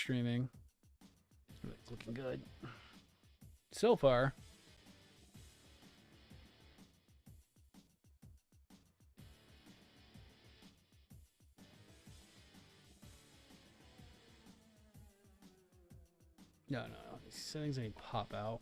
streaming. It's looking good so far. No. These settings ain't pop out.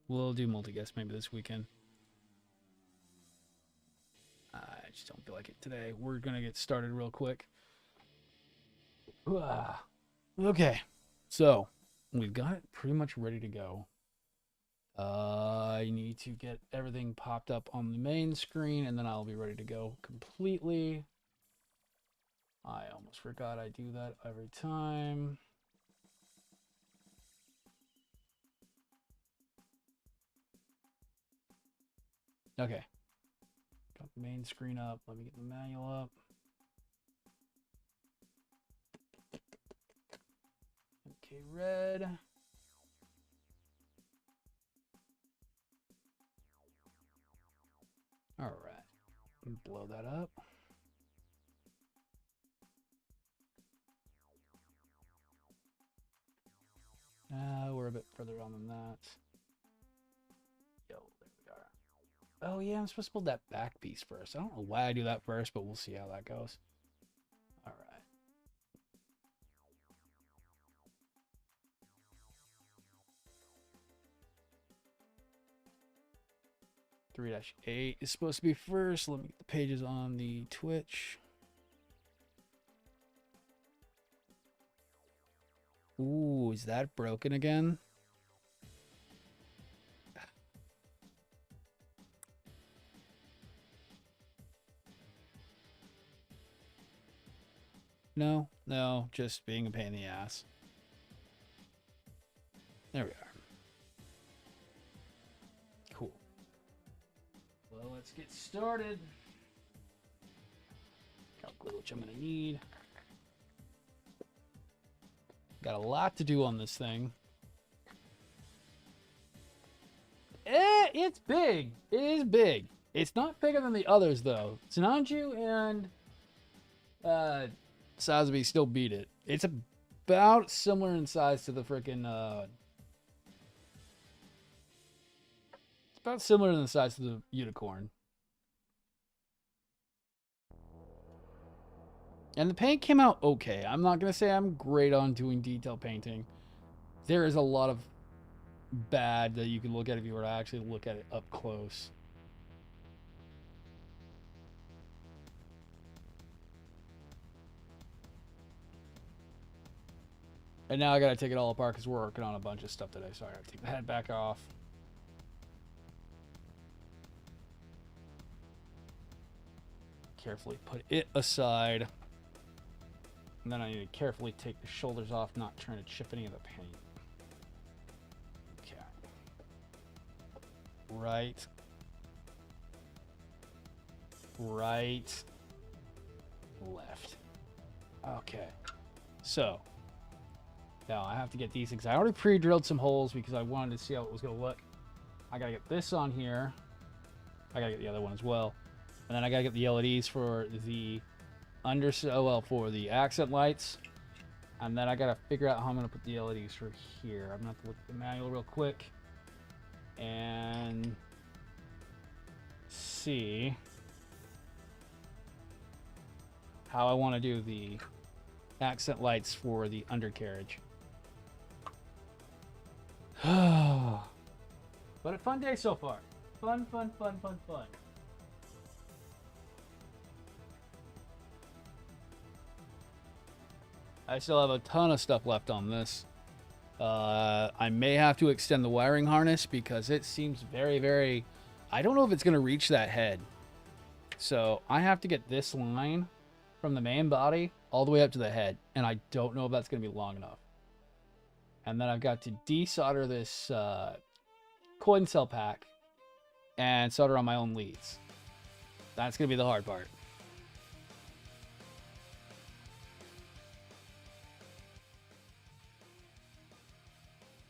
We'll do multi-guest maybe this weekend. I just don't feel like it today. We're gonna get started real quick. Okay, so we've got it pretty much ready to go. I need to get everything popped up on the main screen, and then I'll be ready to go completely. I almost forgot I do that every time. Okay. Got the main screen up. Let me get the manual up. Okay, red. All right. Blow that up. We're a bit further on than that. Yo, there we are. Oh, yeah, I'm supposed to build that back piece first. I don't know why I do that first, but we'll see how that goes. All right. 3-8 is supposed to be first. Let me get the pages on the Twitch. Ooh, is that broken again? No, just being a pain in the ass. There we are. Cool. Well, let's get started. Calculate which I'm gonna need. Got a lot to do on this thing. It's big. It is big. It's not bigger than the others, though. Tsunanju and Sazabi still beat it. It's about similar in size to the freaking it's about similar in the size to the unicorn. And the paint came out okay. I'm not going to say I'm great on doing detail painting. There is a lot of bad that you can look at if you were to actually look at it up close. And now I got to take it all apart because we're working on a bunch of stuff today. So I got to take the head back off. Carefully put it aside. And then I need to carefully take the shoulders off, not trying to chip any of the paint. Okay. Right. Left. Okay. So. Now I have to get these things. I already pre-drilled some holes because I wanted to see how it was going to look. I got to get this on here. I got to get the other one as well. And then I got to get the LEDs for the for the accent lights. And then I got to figure out how I'm going to put the LEDs for here. I'm going to have to look at the manual real quick and see how I want to do the accent lights for the undercarriage. But a fun day so far. Fun. I still have a ton of stuff left on this. I may have to extend the wiring harness because it seems very... I don't know if it's going to reach that head. So I have to get this line from the main body all the way up to the head. And I don't know if that's going to be long enough. And then I've got to desolder this coin cell pack and solder on my own leads. That's going to be the hard part.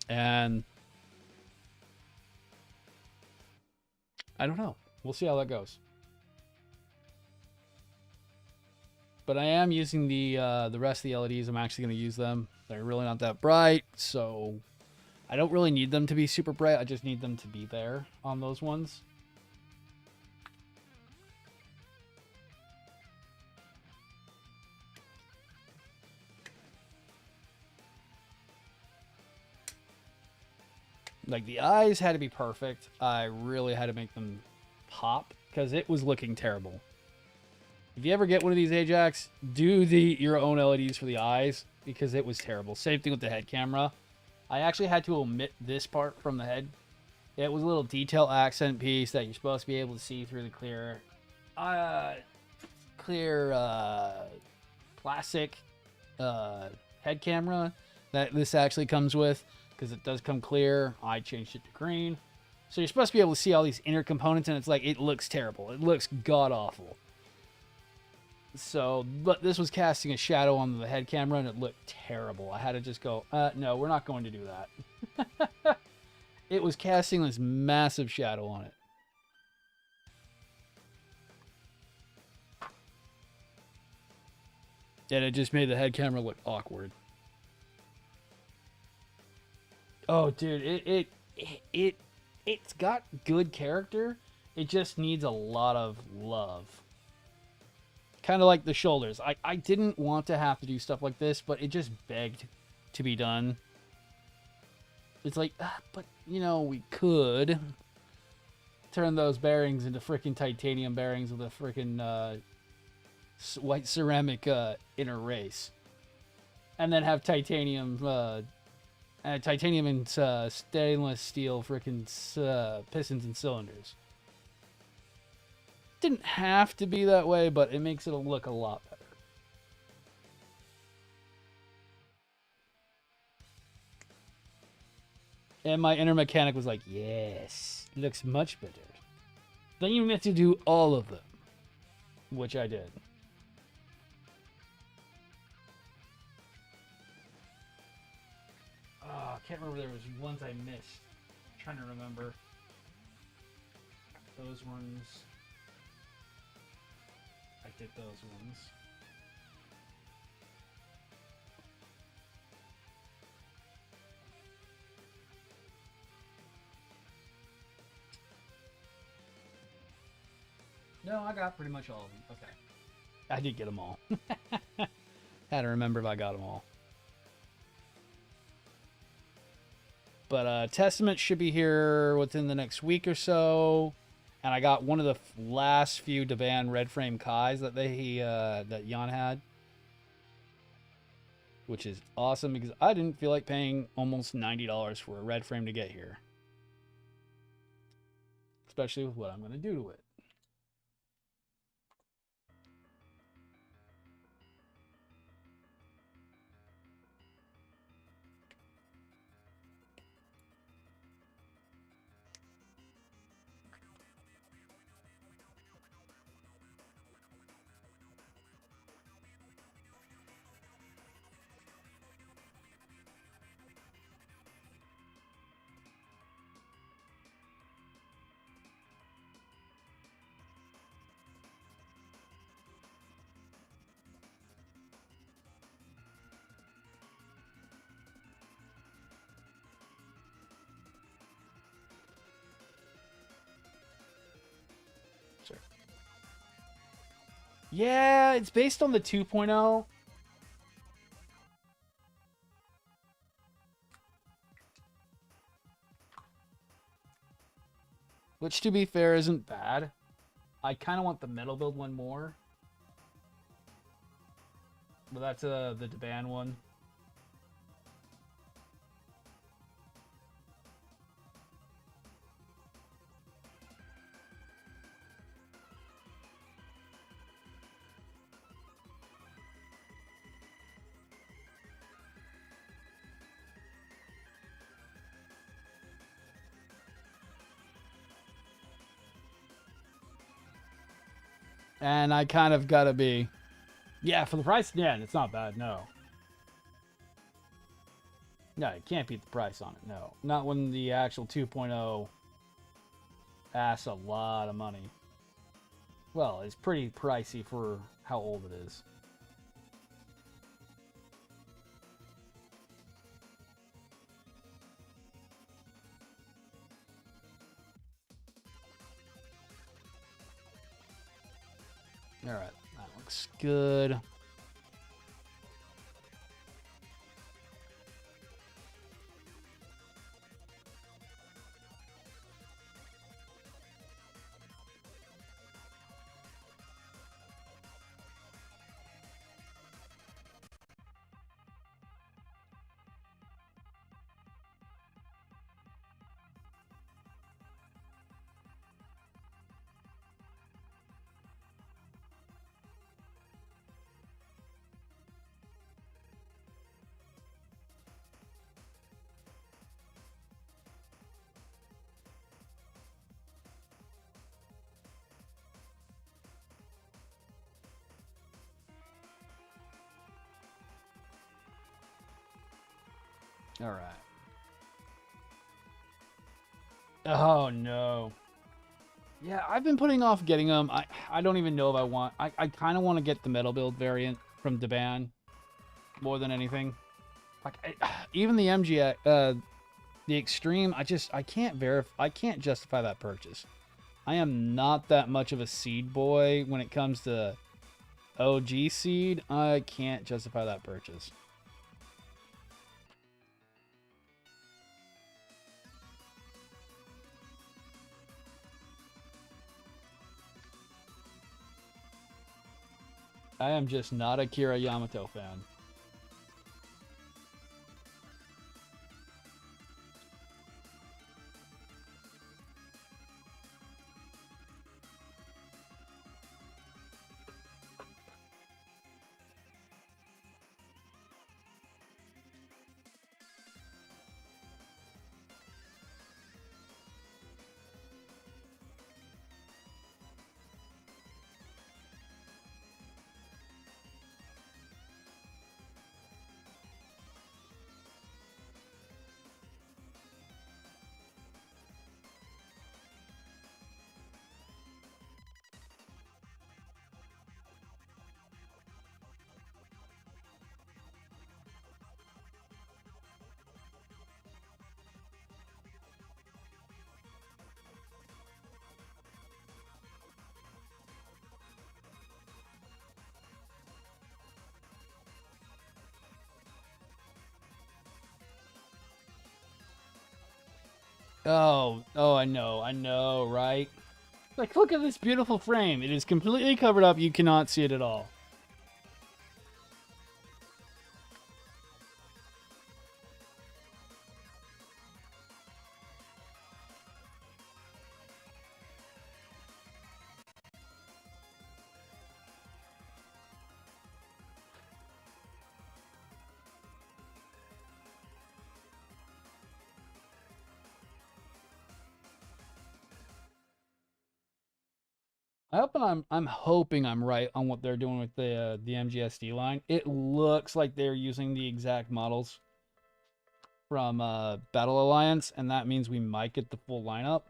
And I don't know. We'll see how that goes. But I am using the rest of the LEDs. I'm actually going to use them. They're really not that bright, so I don't really need them to be super bright. I just need them to be there on those ones. Like, the eyes had to be perfect. I really had to make them pop because it was looking terrible. If you ever get one of these Ajax, do your own LEDs for the eyes because it was terrible. Same thing with the head camera. I actually had to omit this part from the head. It was a little detail accent piece that you're supposed to be able to see through the clear plastic head camera that this actually comes with, because it does come clear. I changed it to green. So you're supposed to be able to see all these inner components, and it's like, it looks terrible. It looks god-awful. So, but this was casting a shadow on the head camera, and it looked terrible. I had to just go, no, we're not going to do that. It was casting this massive shadow on it. And it just made the head camera look awkward. Oh, dude, it's got good character. It just needs a lot of love. Kind of like the shoulders. I didn't want to have to do stuff like this, but it just begged to be done. It's like, but, you know, we could turn those bearings into freaking titanium bearings with a freaking white ceramic inner race. And then have titanium and stainless steel freaking pistons and cylinders. Didn't have to be that way, but it makes it look a lot better. And my inner mechanic was like, yes, looks much better. Then you have to do all of them, which I did. Oh, I can't remember. There was ones I missed. I'm trying to remember. Those ones. I did those ones. No, I got pretty much all of them. Okay. I did get them all. Had to remember if I got them all. But Testament should be here within the next week or so. And I got one of the last few Deban red frame Kais that that Jan had. Which is awesome because I didn't feel like paying almost $90 for a red frame to get here. Especially with what I'm going to do to it. Yeah, it's based on the 2.0. Which, to be fair, isn't bad. I kind of want the metal build one more. But that's the Deban one. And I kind of gotta be... Yeah, for the price, yeah, it's not bad, no. No, you can't beat the price on it. No, not when the actual 2.0 asks a lot of money. Well, it's pretty pricey for how old it is. All right, that looks good. All right. Oh no. Yeah, I've been putting off getting them. I don't even know if I want. I kind of want to get the metal build variant from Daban more than anything. Like even the MG, the Extreme. I can't verify. I can't justify that purchase. I am not that much of a seed boy when it comes to OG seed. I can't justify that purchase. I am just not a Kira Yamato fan. Oh, I know, right? Like, look at this beautiful frame. It is completely covered up. You cannot see it at all. I'm hoping I'm right on what they're doing with the MGSD line. It looks like they're using the exact models from Battle Alliance, and that means we might get the full lineup.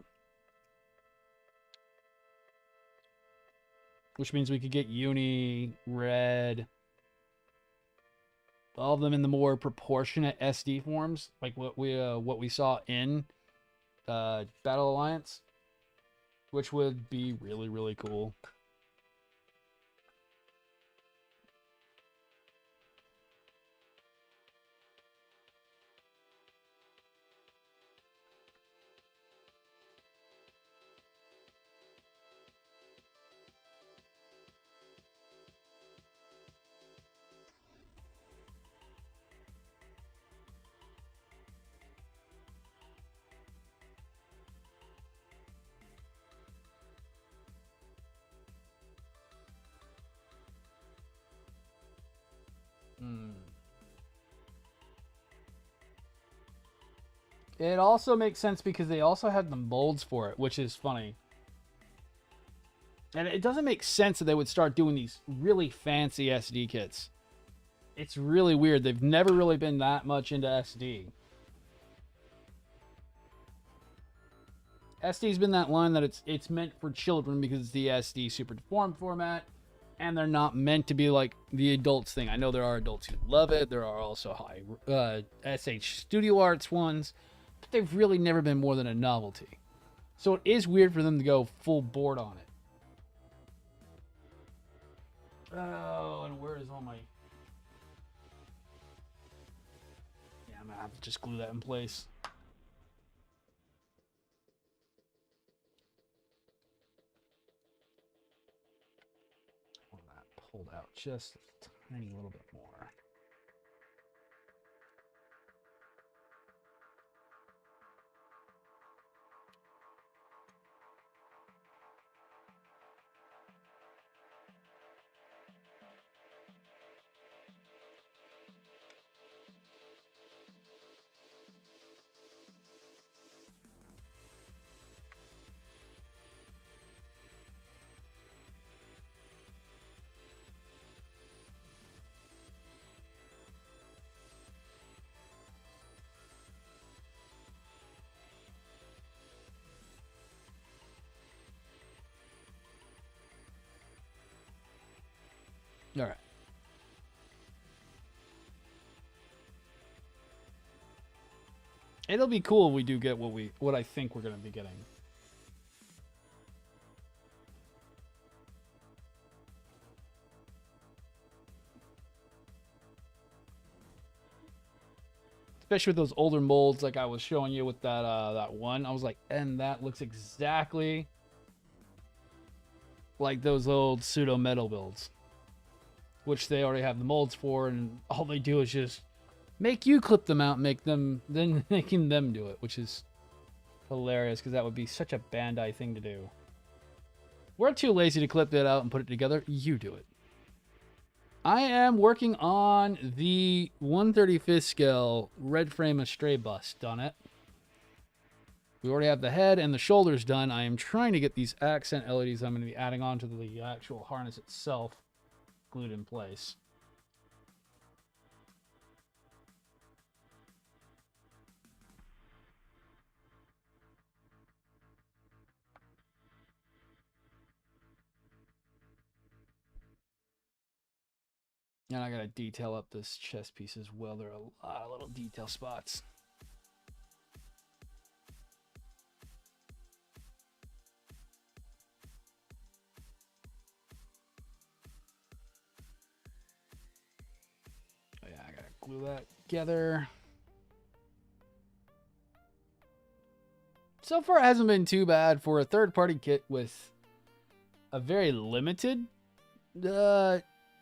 Which means we could get Uni, Red, all of them in the more proportionate SD forms, like what we saw in Battle Alliance, which would be really, really cool. It also makes sense because they also had the molds for it, which is funny. And it doesn't make sense that they would start doing these really fancy SD kits. It's really weird. They've never really been that much into SD. SD's been that line that it's meant for children because it's the SD Super Deformed format, and they're not meant to be like the adults thing. I know there are adults who love it. There are also high SH Studio Arts ones, but they've really never been more than a novelty. So it is weird for them to go full board on it. Oh, and where is all my... Yeah, I'm gonna have to just glue that in place. Pulled out just a tiny little bit more. All right. It'll be cool if we do get what I think we're going to be getting. Especially with those older molds like I was showing you with that that one. I was like, and that looks exactly like those old pseudo metal builds, which they already have the molds for, and all they do is just make you clip them out, then making them do it, which is hilarious because that would be such a Bandai thing to do. We're too lazy to clip it out and put it together. You do it. I am working on the 1/35th scale red frame astray bust on it. We already have the head and the shoulders done. I am trying to get these accent LEDs I'm going to be adding on to the actual harness itself glued in place. And I got to detail up this chest piece as well. There are a lot of little detail spots. Oh yeah, I got to glue that together. So far, it hasn't been too bad for a third-party kit with a very limited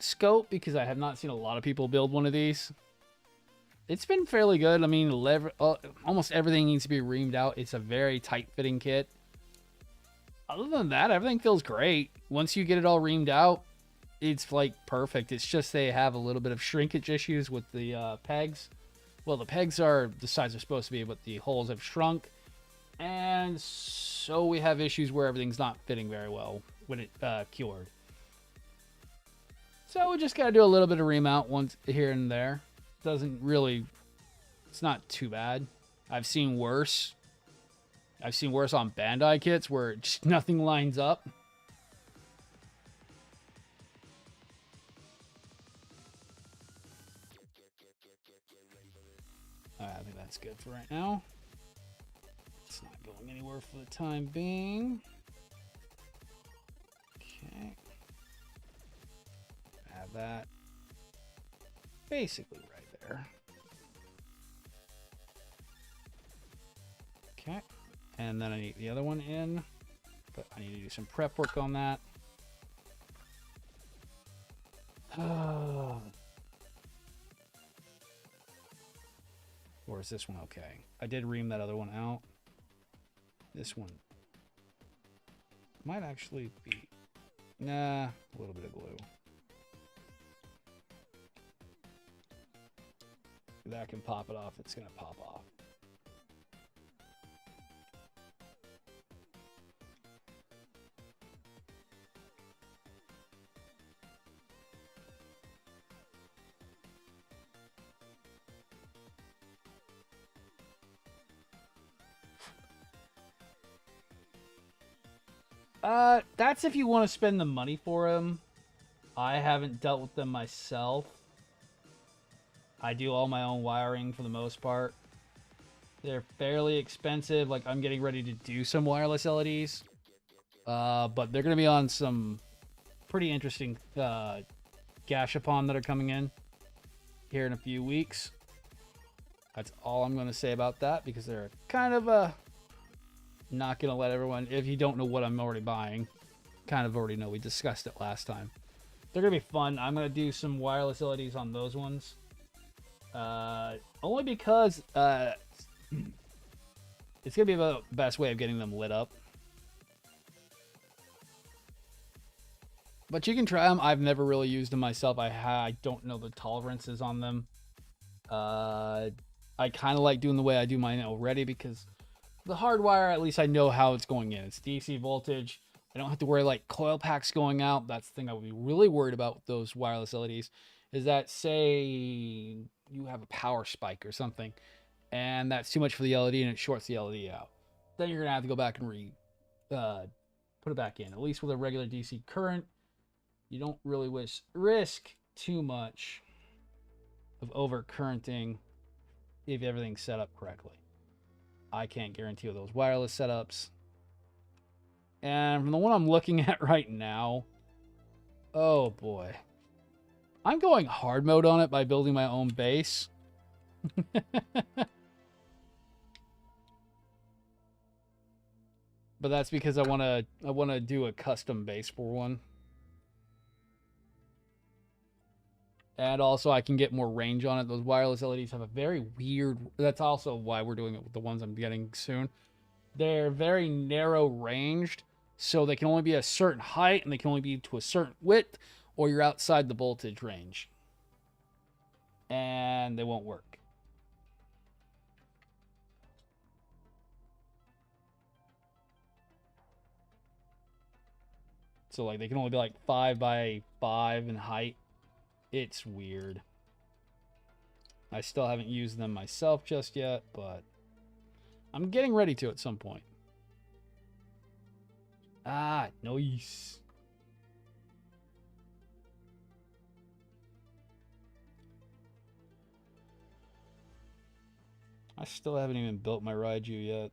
scope, because I have not seen a lot of people build one of these. It's been fairly good. I mean, almost everything needs to be reamed out. It's a very tight-fitting kit. Other than that, everything feels great. Once you get it all reamed out, it's like perfect. It's just they have a little bit of shrinkage issues with the pegs. Well, the pegs are the size they're supposed to be, but the holes have shrunk. And so we have issues where everything's not fitting very well when it cured. So we just got to do a little bit of remount once here and there. Doesn't really, it's not too bad. I've seen worse. I've seen worse on Bandai kits where just nothing lines up. I think that's good for right now. It's not going anywhere for the time being. Okay. Have that basically right there. Okay. And then I need the other one in, but I need to do some prep work on that. Or is this one okay? I did ream that other one out. This one might actually be, nah, a little bit of glue. That can pop it off. It's gonna pop off. That's if you want to spend the money for them. I haven't dealt with them myself. I do all my own wiring for the most part. They're fairly expensive. Like, I'm getting ready to do some wireless LEDs. But they're going to be on some pretty interesting gashapon that are coming in here in a few weeks. That's all I'm going to say about that, because they're kind of not going to let everyone, if you don't know what I'm already buying, kind of already know. We discussed it last time. They're going to be fun. I'm going to do some wireless LEDs on those ones. Only because it's going to be the best way of getting them lit up. But you can try them. I've never really used them myself. I don't know the tolerances on them. I kind of like doing the way I do mine already, because the hardwire, at least I know how it's going in. It's DC voltage. I don't have to worry like coil packs going out. That's the thing I would be really worried about with those wireless LEDs, is that, say you have a power spike or something, and that's too much for the LED and it shorts the LED out. Then you're going to have to go back and put it back in. At least with a regular DC current, you don't really risk too much of overcurrenting if everything's set up correctly. I can't guarantee with those wireless setups. And from the one I'm looking at right now, oh boy. I'm going hard mode on it by building my own base. But that's because I want to do a custom base for one. And also I can get more range on it. Those wireless LEDs have a very weird... That's also why we're doing it with the ones I'm getting soon. They're very narrow ranged, so they can only be a certain height, and they can only be to a certain width, or you're outside the voltage range. And they won't work. So like they can only be like 5 by 5 in height. It's weird. I still haven't used them myself just yet, but I'm getting ready to at some point. Ah, nice. I still haven't even built my Raiju yet.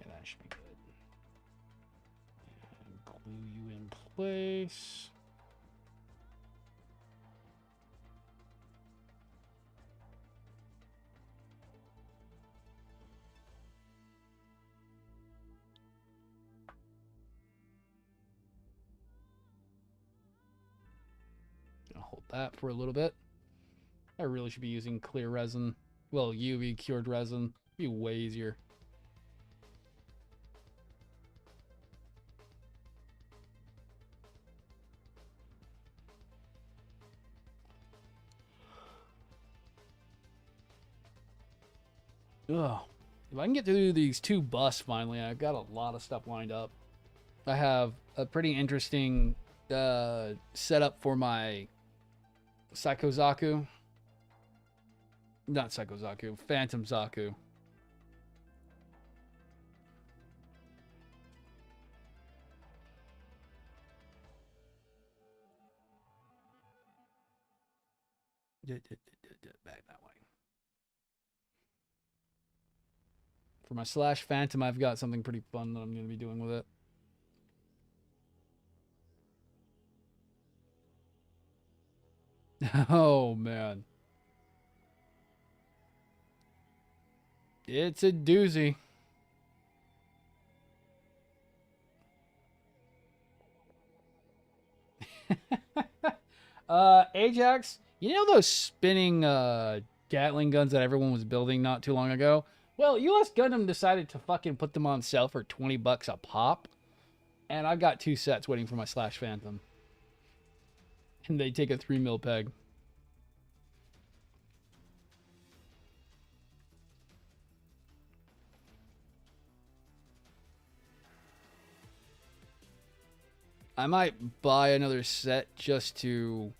Okay, that should be good. And glue you in place. Gonna hold that for a little bit. I really should be using clear resin. Well, UV cured resin. Be way easier. Ugh. If I can get through these 2 busts finally, I've got a lot of stuff lined up. I have a pretty interesting setup for my Psycho Zaku. Not Psycho Zaku, Phantom Zaku. Back that way. For my Slash Phantom, I've got something pretty fun that I'm going to be doing with it. Oh, man. It's a doozy. Ajax, you know those spinning Gatling guns that everyone was building not too long ago? Well, US Gundam decided to fucking put them on sale for 20 bucks a pop. And I've got 2 sets waiting for my Slash Phantom. And they take a 3mm peg. I might buy another set just to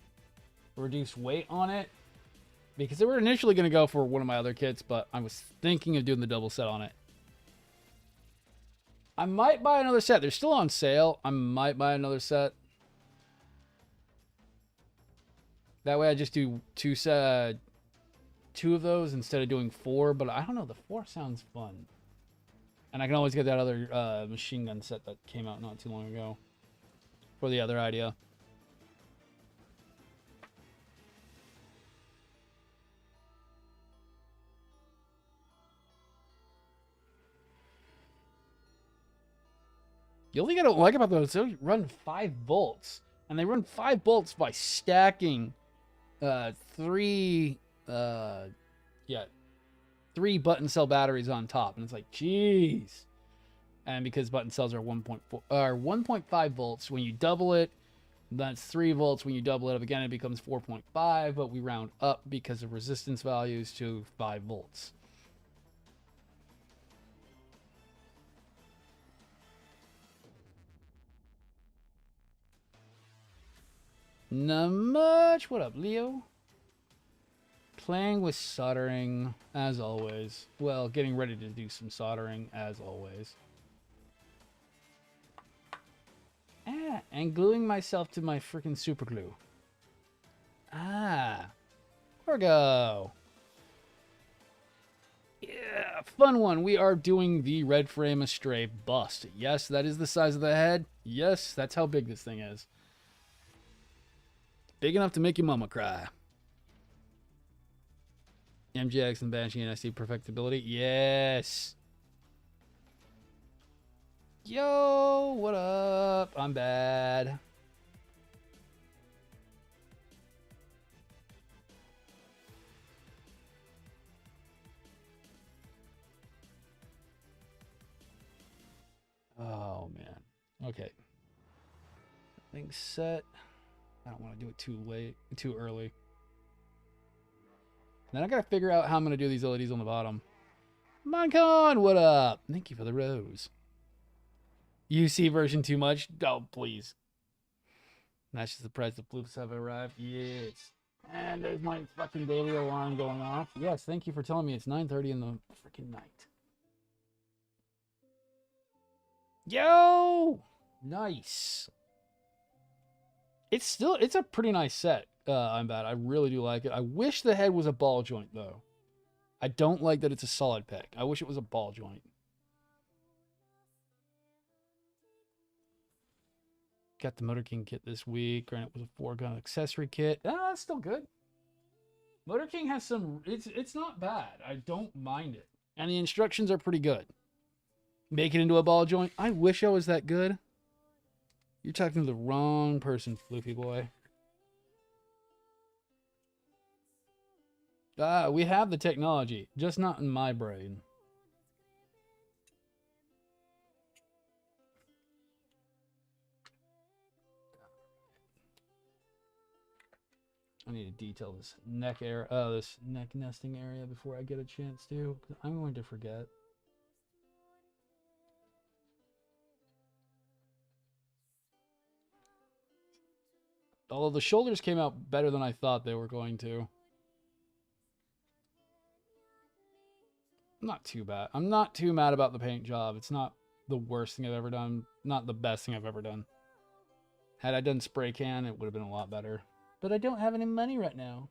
reduce weight on it. Because they were initially going to go for one of my other kits, but I was thinking of doing the double set on it. I might buy another set. They're still on sale. I might buy another set. That way I just do two of those instead of doing 4. But I don't know. The 4 sounds fun. And I can always get that other machine gun set that came out not too long ago for the other idea. The only thing I don't like about those is they run 5 volts. And they run 5 volts by stacking 3 button cell batteries on top. And it's like, jeez. And because button cells are 1.5 volts, when you double it, that's 3 volts. When you double it up again, it becomes 4.5. But we round up because of resistance values to 5 volts. Not much. What up, Leo? Playing with soldering, as always. Well, getting ready to do some soldering, as always. And gluing myself to my freaking super glue. Orgo. Yeah, fun one. We are doing the red frame astray bust. Yes, that is the size of the head. Yes, that's how big this thing is. Big enough to make your mama cry. MGX and Banshee and SD perfectibility. Yes. Yo, what up? I'm bad. Oh, man. Okay. Things set. I don't want to do it too early. Then I gotta figure out how I'm gonna do these LEDs on the bottom. Moncon, what up? Thank you for the rose. UC version too much? Oh, please. That's just the price the floops have arrived. Yes. And there's my fucking daily alarm going off. Yes, thank you for telling me it's 9:30 in the freaking night. Yo! Nice. It's a pretty nice set. I'm bad. I really do like it. I wish the head was a ball joint, though. I don't like that it's a solid pick. I wish it was a ball joint. Got the Motor King kit this week. Granted, it was a 4-gun accessory kit. It's still good. Motor King has some... It's not bad. I don't mind it. And the instructions are pretty good. Make it into a ball joint. I wish I was that good. You're talking to the wrong person, Floofy boy. We have the technology, just not in my brain. I need to detail this neck area, this neck nesting area before I get a chance to. I'm going to forget. Although the shoulders came out better than I thought they were going to. Not too bad. I'm not too mad about the paint job. It's not the worst thing I've ever done. Not the best thing I've ever done. Had I done spray can, it would have been a lot better. But I don't have any money right now.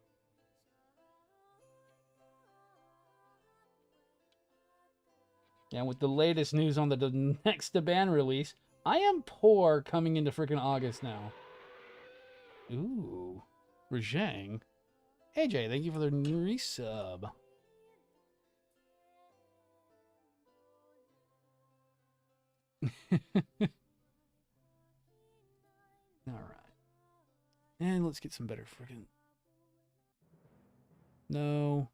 And with the latest news on the next band release, I am poor coming into freaking August now. Ooh. Rajang. Hey, Jay, thank you for the resub. Alright. And let's get some better freaking... No.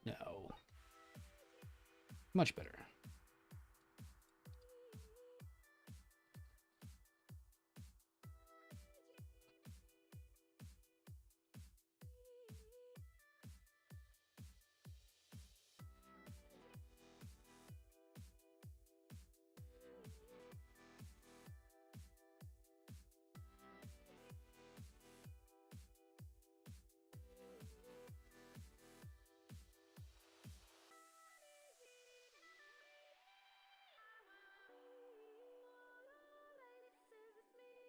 No. Much better.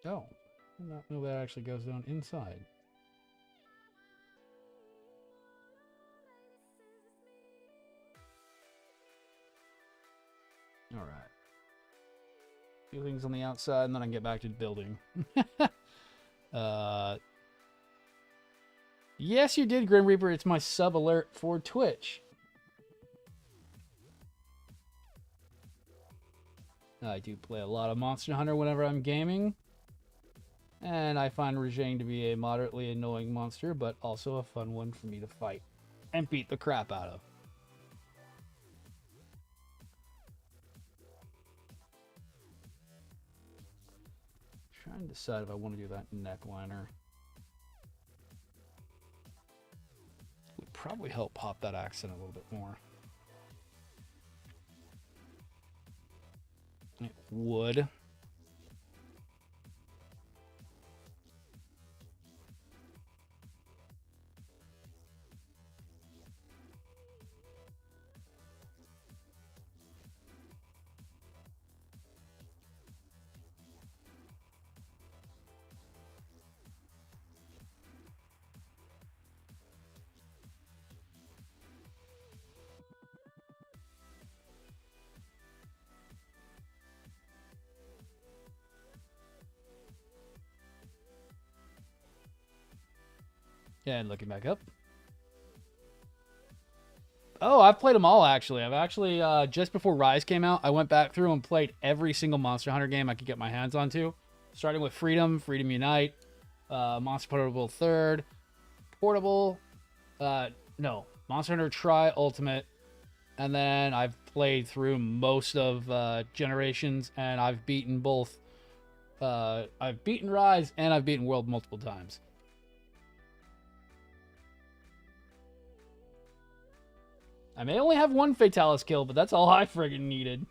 Oh, I did not know that actually goes down inside. All right. A few things on the outside, and then I can get back to building. Yes, you did, Grim Reaper. It's my sub alert for Twitch. I do play a lot of Monster Hunter whenever I'm gaming. And I find Rajang to be a moderately annoying monster, but also a fun one for me to fight and beat the crap out of. Trying to decide if I want to do that neckliner. Would probably help pop that accent a little bit more. It would. Yeah, and looking back up. Oh, I've played them all, actually. I've actually, just before Rise came out, I went back through and played every single Monster Hunter game I could get my hands onto. Starting with Freedom, Freedom Unite, Monster Portable 3rd, Portable, no, Monster Hunter Tri Ultimate, and then I've played through most of Generations, and I've beaten both, I've beaten Rise, and I've beaten World multiple times. I may only have one Fatalis kill, but that's all I friggin' needed.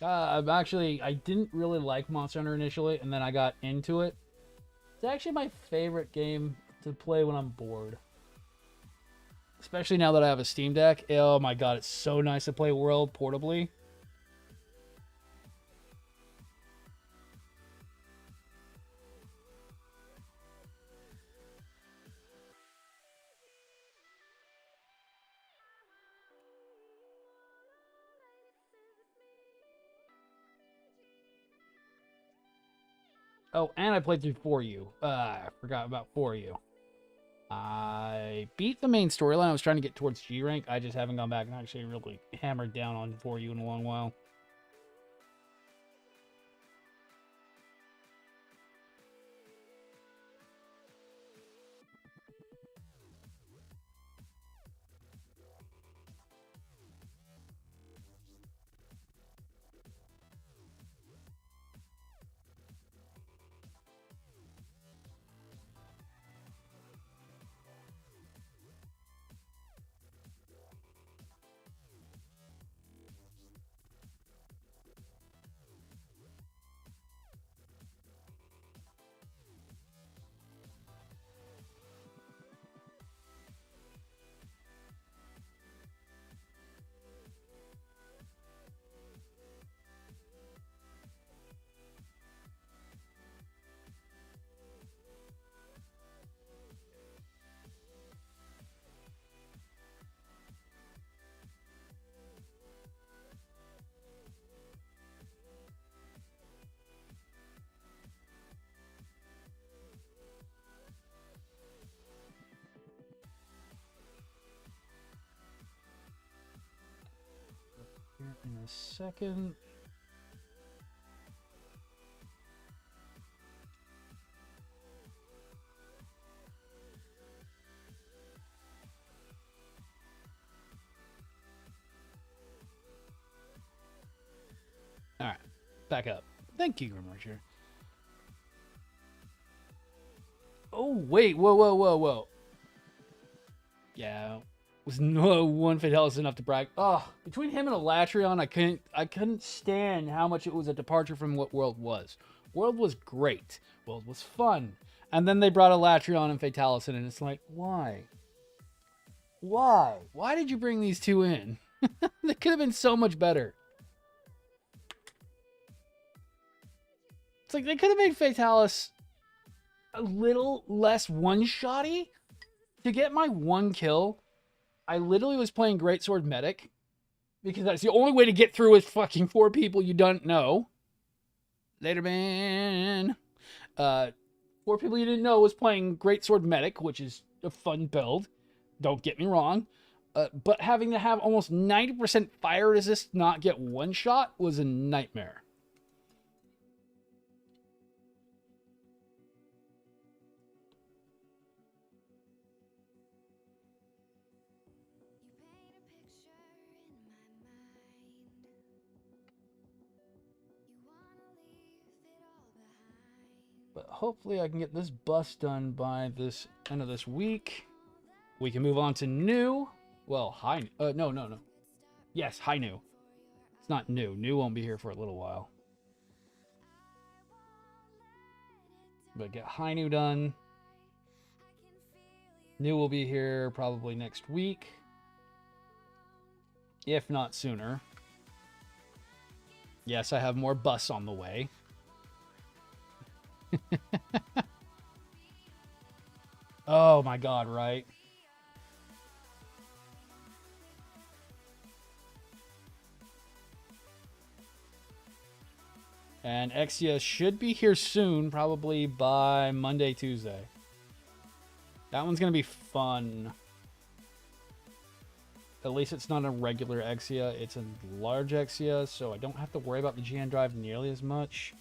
I didn't really like Monster Hunter initially, and then I got into it. It's actually my favorite game to play when I'm bored. Especially now that I have a Steam Deck. Oh my god, it's so nice to play World portably. Oh, and I played through For You. I forgot about For You. I beat the main storyline. I was trying to get towards G rank. I just haven't gone back and actually really hammered down on For You in a long while. Here in a second. Alright, back up. Thank you, Grimmercher. Oh, wait, whoa. Yeah. Was no one Fatalis enough to brag. Oh, between him and Elatrion, I couldn't stand how much it was a departure from what World was. World was great. World was fun. And then they brought Elatrion and Fatalis in, and it's like, why? Why? Why did you bring these two in? They could have been so much better. It's like they could have made Fatalis a little less one-shotty. To get my one kill, I literally was playing Greatsword Medic because that's the only way to get through with fucking 4 people you don't know. Later, man. 4 people you didn't know was playing Greatsword Medic, which is a fun build. Don't get me wrong. But having to have almost 90% fire resist not get one shot was a nightmare. But hopefully I can get this bus done by this end of this week. We can move on to new. Well, high. No. Yes, high new. It's not new. New won't be here for a little while. But get high new done. New will be here probably next week. If not sooner. Yes, I have more bus on the way. Oh my god, right? And Exia should be here soon, probably by Monday, Tuesday. That one's going to be fun. At least it's not a regular Exia, it's a large Exia, so I don't have to worry about the GN drive nearly as much.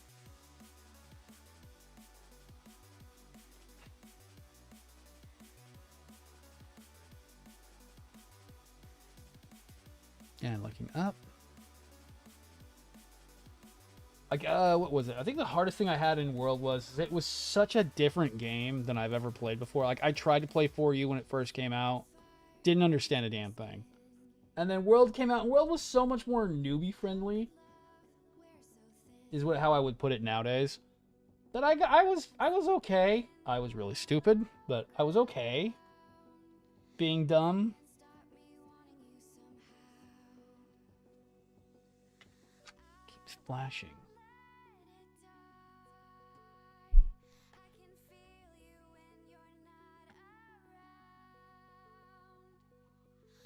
And looking up. Like, what was it? I think the hardest thing I had in World was it was such a different game than I've ever played before. Like, I tried to play 4U when it first came out. Didn't understand a damn thing. And then World came out, and World was so much more newbie-friendly. Is how I would put it nowadays. That I was okay. I was really stupid, but I was okay. Being dumb. Keeps flashing.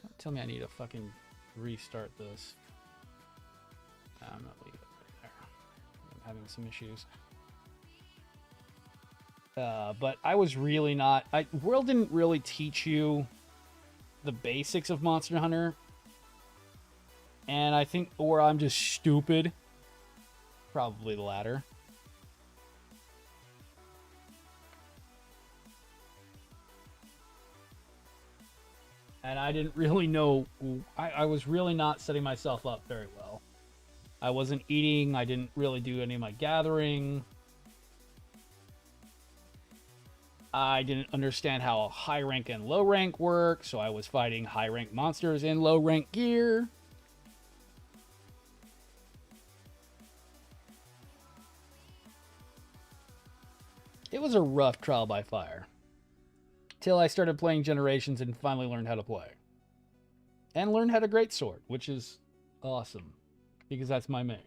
Don't tell me I need to fucking restart this. I'm gonna leave it right there. I'm having some issues. But I was really not... World didn't really teach you the basics of Monster Hunter. And I think... Or I'm just stupid. Probably the latter. And I didn't really know... I was really not setting myself up very well. I wasn't eating. I didn't really do any of my gathering. I didn't understand how high rank and low rank work, so I was fighting high rank monsters in low rank gear. It was a rough trial by fire. Till I started playing Generations and finally learned how to play. And learned how to greatsword, which is awesome. Because that's my main.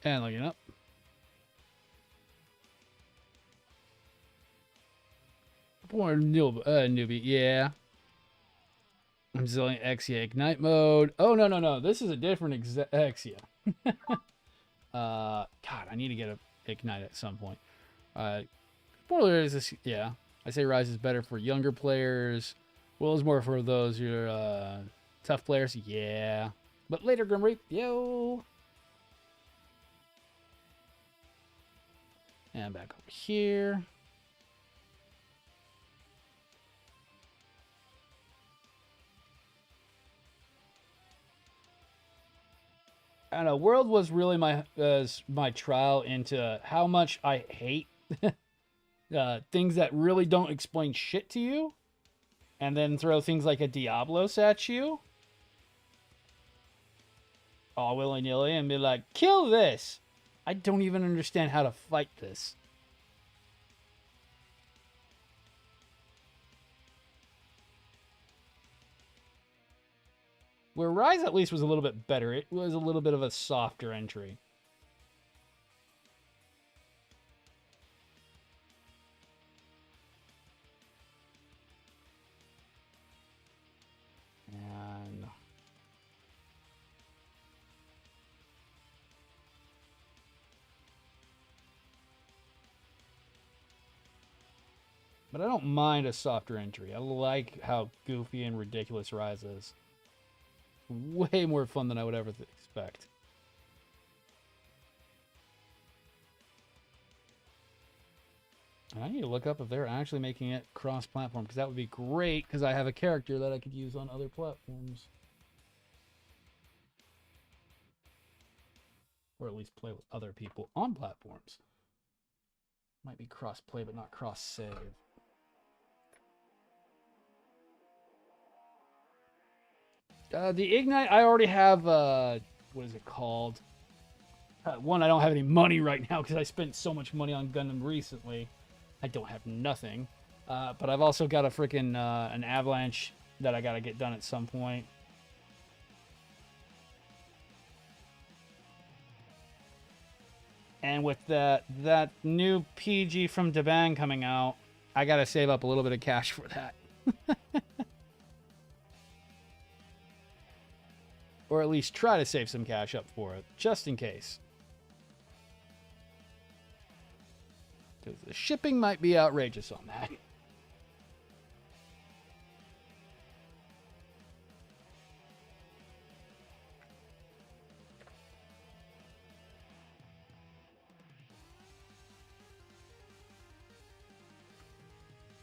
And looking up. Poor newbie. Yeah. I'm Zillion Exia Ignite mode. Oh, no. This is a different Exia. God, I need to get a Ignite at some point. Spoiler is this, yeah. I say Rise is better for younger players. Will is more for those who are tough players. Yeah. But later, Grim Reap. Yo. And back over here. I don't know. World was really my trial into how much I hate things that really don't explain shit to you, and then throw things like a Diablos at you, all willy nilly, and be like, "Kill this." I don't even understand how to fight this. Where Rise at least was a little bit better. It was a little bit of a softer entry. And but I don't mind a softer entry. I like how goofy and ridiculous Rise is. Way more fun than I would ever expect. And I need to look up if they're actually making it cross-platform, because that would be great, because I have a character that I could use on other platforms. Or at least play with other people on platforms. Might be cross-play, but not cross-save. The Ignite, I already have, what is it called? One, I don't have any money right now because I spent so much money on Gundam recently. I don't have nothing. But I've also got a freaking, an Avalanche that I gotta get done at some point. And with that new PG from Debang coming out, I gotta save up a little bit of cash for that. Or at least try to save some cash up for it, just in case. Because the shipping might be outrageous on that.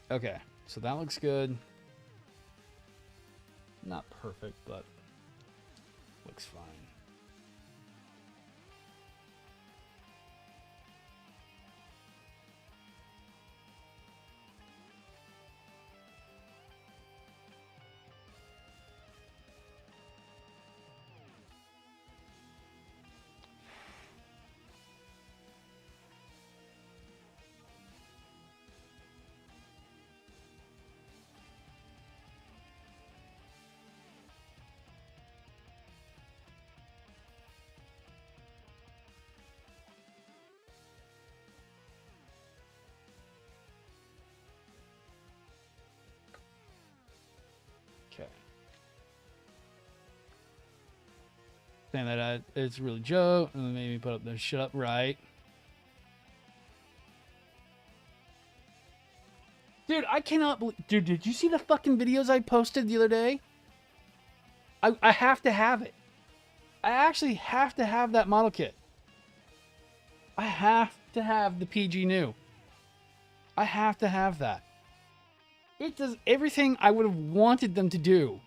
Okay, so that looks good. Not perfect, but looks fine. Okay. Saying that it's really Joe, and then maybe put up the shit up right. Dude, I cannot believe... Dude, did you see the fucking videos I posted the other day? I have to have it. I actually have to have that model kit. I have to have the PG new. I have to have that. It does everything I would have wanted them to do.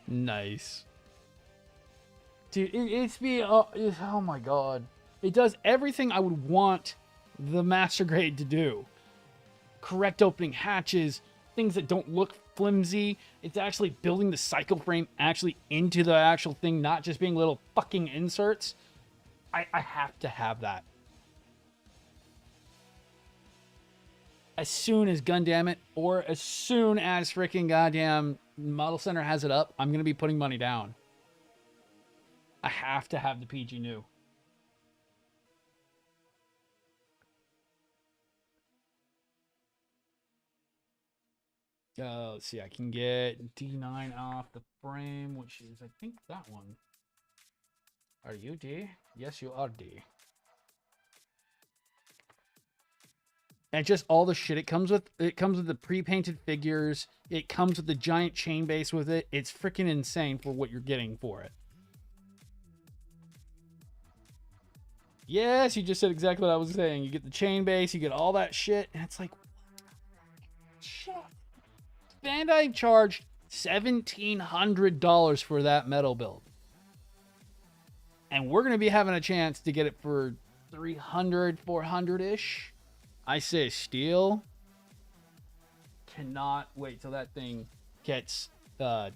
Nice. Dude, oh my god. It does everything I would want the Master Grade to do. Correct opening hatches, things that don't look flimsy. It's actually building the cycle frame actually into the actual thing, not just being little fucking inserts. I have to have that. As soon as Gundam it, or as soon as freaking goddamn Model Center has it up, I'm going to be putting money down. I have to have the PG new. Let's see. I can get D9 off the frame, which is, I think, that one. Are you D? Yes, you are D. And just all the shit it comes with. It comes with the pre-painted figures. It comes with the giant chain base with it. It's freaking insane for what you're getting for it. Yes, you just said exactly what I was saying. You get the chain base, you get all that shit, and it's like, shit. Bandai charged $1,700 for that metal build. And we're going to be having a chance to get it for 300, 400-ish. I say steel. Cannot wait till that thing gets the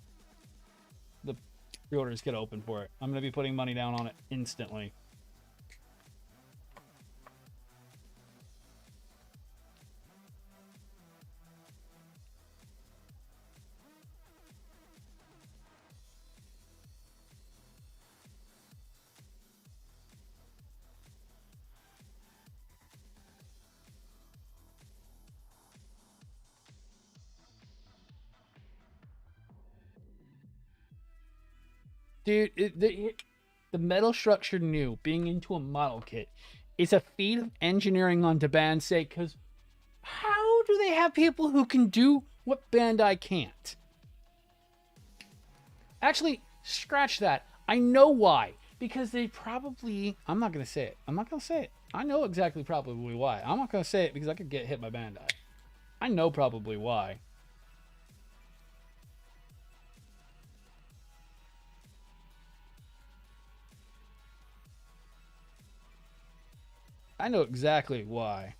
pre-orders get open for it. I'm going to be putting money down on it instantly. Dude, the metal structure new being into a model kit is a feat of engineering on Bandai's sake, because how do they have people who can do what Bandai can't? Actually, scratch that. I know why. Because they probably... I'm not going to say it. I'm not going to say it. I know exactly probably why. I'm not going to say it because I could get hit by Bandai. I know probably why. I know exactly why.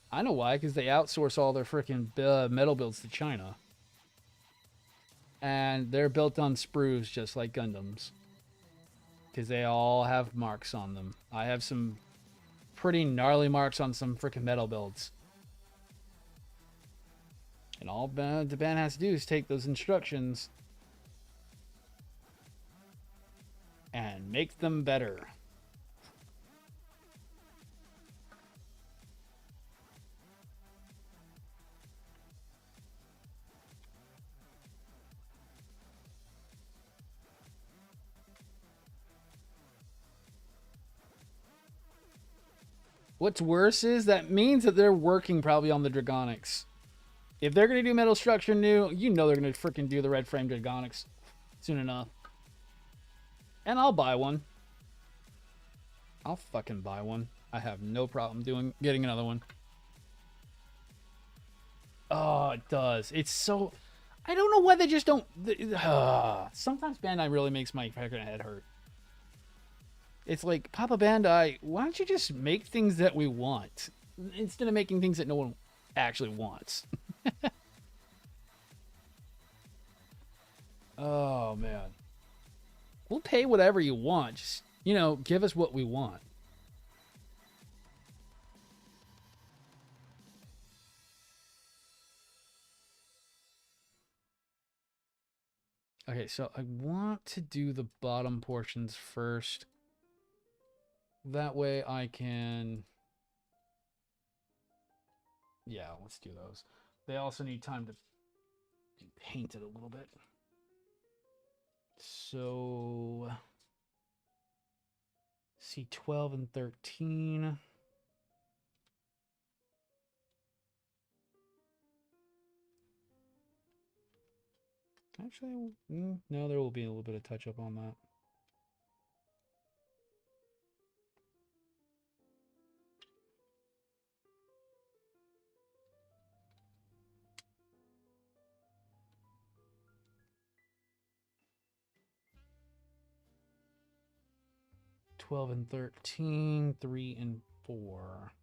I know why, because they outsource all their freaking metal builds to China. And they're built on sprues just like Gundams. Because they all have marks on them. I have some pretty gnarly marks on some freaking metal builds. And all the band has to do is take those instructions and make them better. What's worse is that means that they're working probably on the Dragonics. If they're going to do metal structure new, you know they're going to freaking do the red frame Dragonics soon enough. And I'll buy one. I'll fucking buy one. I have no problem getting another one. Oh, it does. It's so... I don't know why they just don't... Sometimes Bandai really makes my freaking head hurt. It's like, Papa Bandai, why don't you just make things that we want instead of making things that no one actually wants? Oh, man. We'll pay whatever you want. Just, you know, give us what we want. Okay, so I want to do the bottom portions first. That way I can... Yeah, let's do those. They also need time to paint it a little bit. So... C12 and 13. Actually, no, there will be a little bit of touch up on that. Twelve and 13, 3 and 4.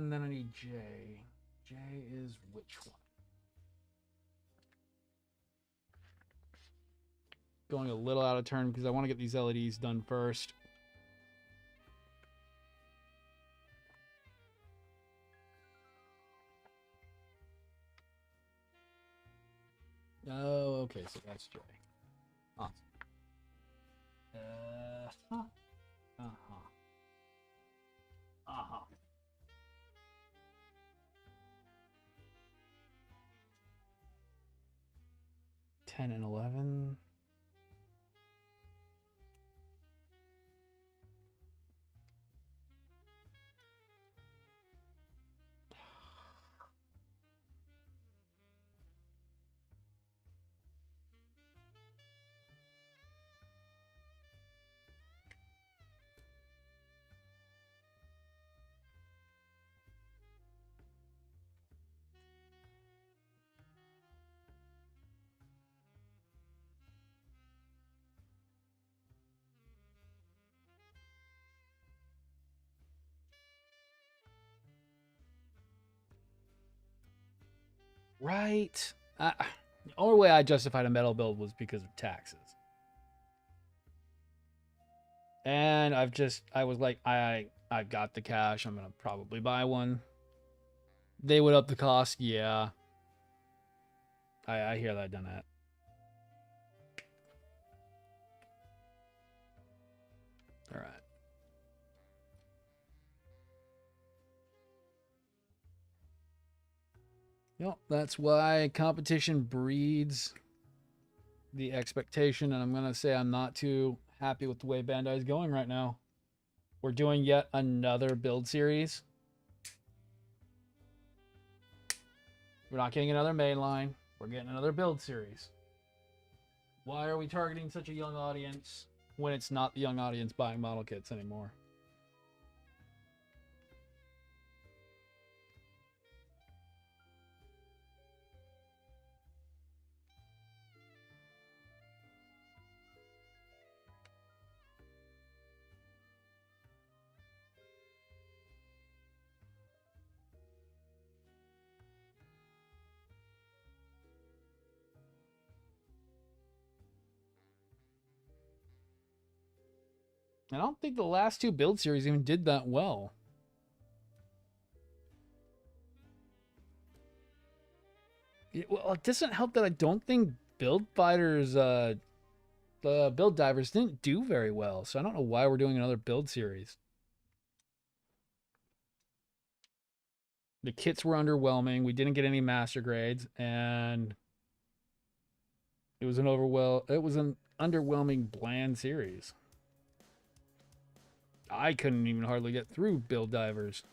and then I need J. J is which one? Going a little out of turn because I want to get these LEDs done first. Oh, okay, so that's J. Awesome. Uh-huh. Uh-huh. Uh-huh. Ten and 11. Right. The only way I justified a metal build was because of taxes. And I was like, I've got the cash. I'm going to probably buy one. They would up the cost. Yeah. I hear that, done that. All right. Yep, that's why competition breeds the expectation, and I'm going to say I'm not too happy with the way Bandai's going right now. We're doing yet another build series. We're not getting another mainline. We're getting another build series. Why are we targeting such a young audience when it's not the young audience buying model kits anymore? I don't think the last two build series even did that well. Well, it doesn't help that I don't think build fighters, the build divers didn't do very well. So I don't know why we're doing another build series. The kits were underwhelming. We didn't get any master grades, and it was an underwhelming, bland series. I couldn't even hardly get through build divers.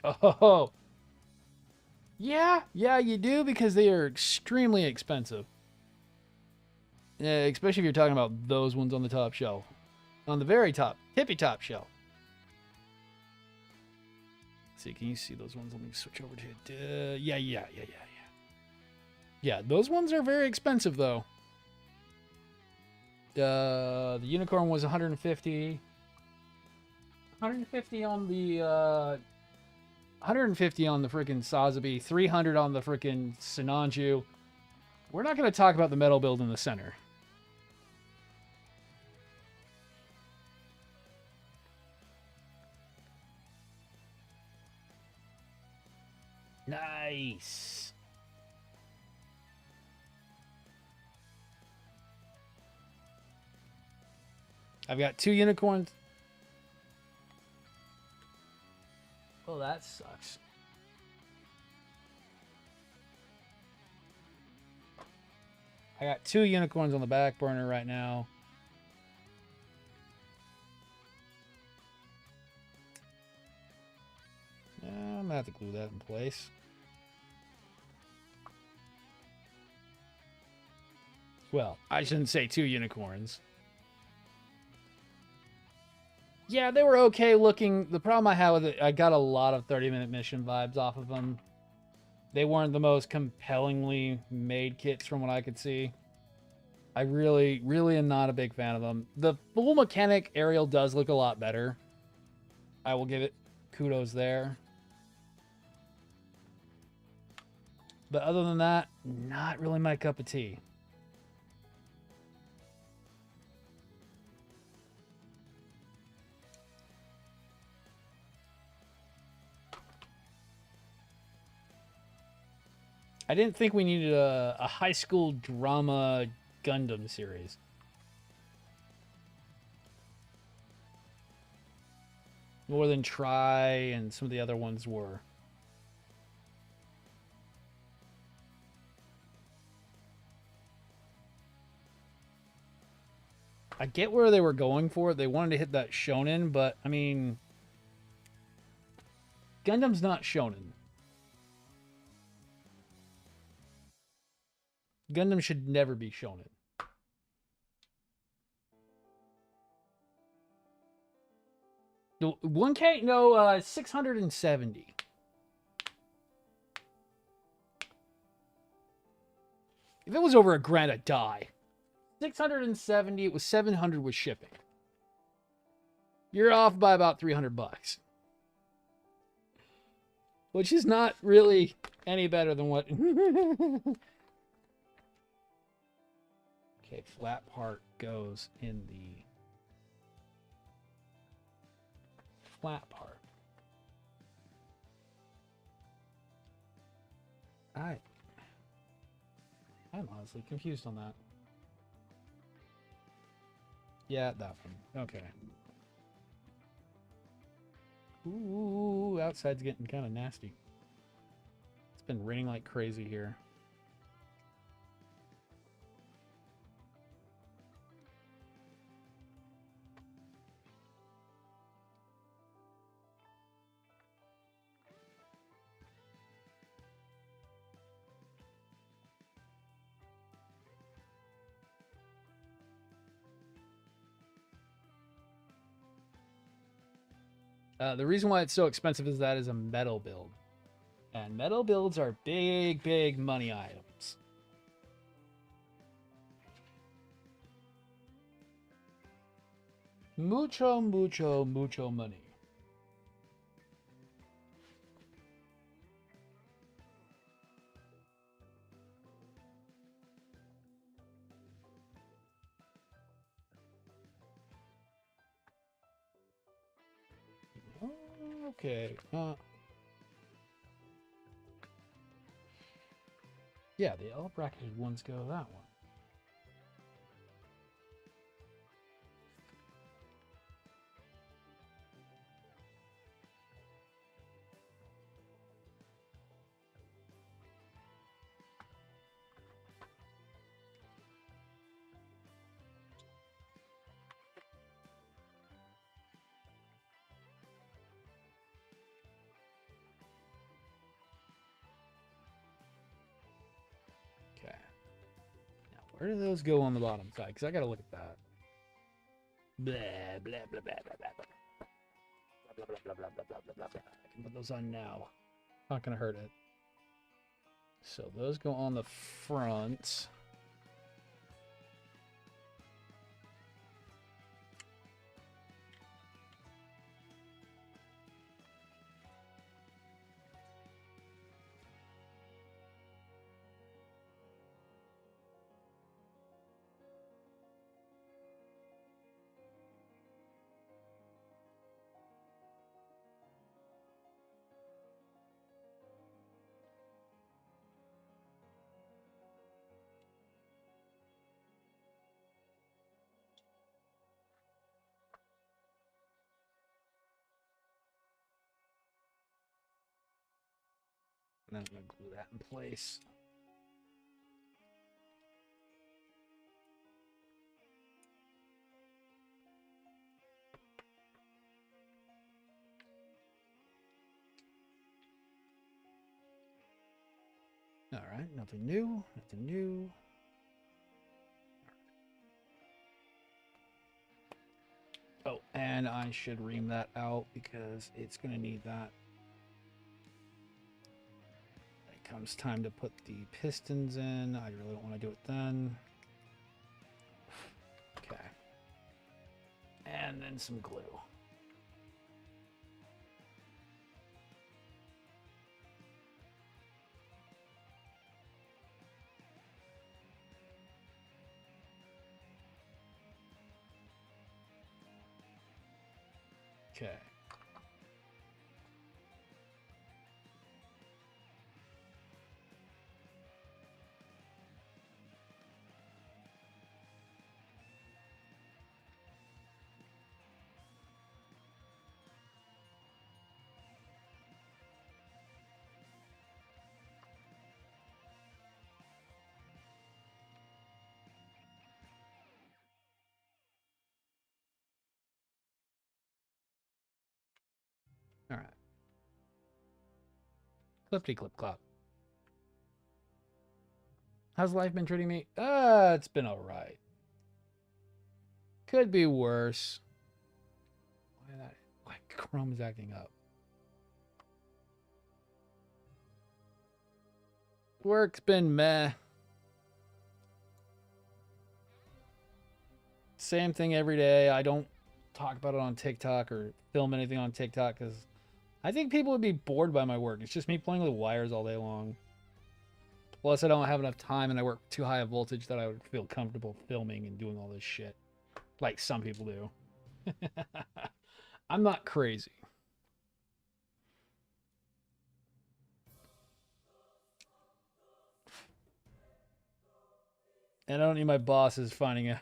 Oh, yeah, you do, because they are extremely expensive. Especially if you're talking about those ones on the top shelf. On the very top, tippy top shelf. Let's see, can you see those ones? Let me switch over to it. Yeah. Yeah, those ones are very expensive, though. The unicorn was 150. 150 on the 150 on the freaking Sazabi, 300 on the freaking Sinanju. We're not going to talk about the metal build in the center. Nice. I've got 2 unicorns. Oh, that sucks. I got 2 unicorns on the back burner right now. I'm gonna have to glue that in place. Well, I shouldn't say 2 unicorns. Yeah, they were okay looking. The problem I had with it, I got a lot of 30-minute mission vibes off of them. They weren't the most compellingly made kits from what I could see. I really, really am not a big fan of them. The full mechanic aerial does look a lot better. I will give it kudos there. But other than that, not really my cup of tea. I didn't think we needed a high school drama Gundam series. More than Try and some of the other ones were. I get where they were going for it. They wanted to hit that shonen, but I mean, Gundam's not shonen. Gundam should never be shonen. No, 1K? No, 670. If it was over $1,000, I'd die. 670, it was 700 with shipping. You're off by about 300 bucks. Which is not really any better than what... Okay, flat part goes in the flat part. I'm honestly confused on that. Yeah, that one. Okay. Ooh, outside's getting kind of nasty. It's been raining like crazy here. The reason why it's so expensive is that is a metal build. And metal builds are big, big money items. Mucho, mucho, mucho money. Okay. Yeah, the all bracketed ones go that one. Where do those go on the bottom side? Because I got to look at that. Blah, blah, blah, blah, blah, blah, blah, blah, blah, blah, blah, blah, blah, blah, blah. I can put those on now. Not going to hurt it. So those go on the front. And then I'm going to glue that in place. All right, nothing new, nothing new. Oh, And I should ream that out because it's going to need that. It comes time to put the pistons in. I really don't want to do it then. Okay. And then some glue. Okay. All right. Clippity clip clop. How's life been treating me? It's been all right. Could be worse. Why Chrome's acting up? Work's been meh. Same thing every day. I don't talk about it on TikTok or film anything on TikTok because I think people would be bored by my work. It's just me playing with wires all day long. Plus, I don't have enough time and I work too high a voltage that I would feel comfortable filming and doing all this shit. Like some people do. I'm not crazy. And I don't need my bosses finding out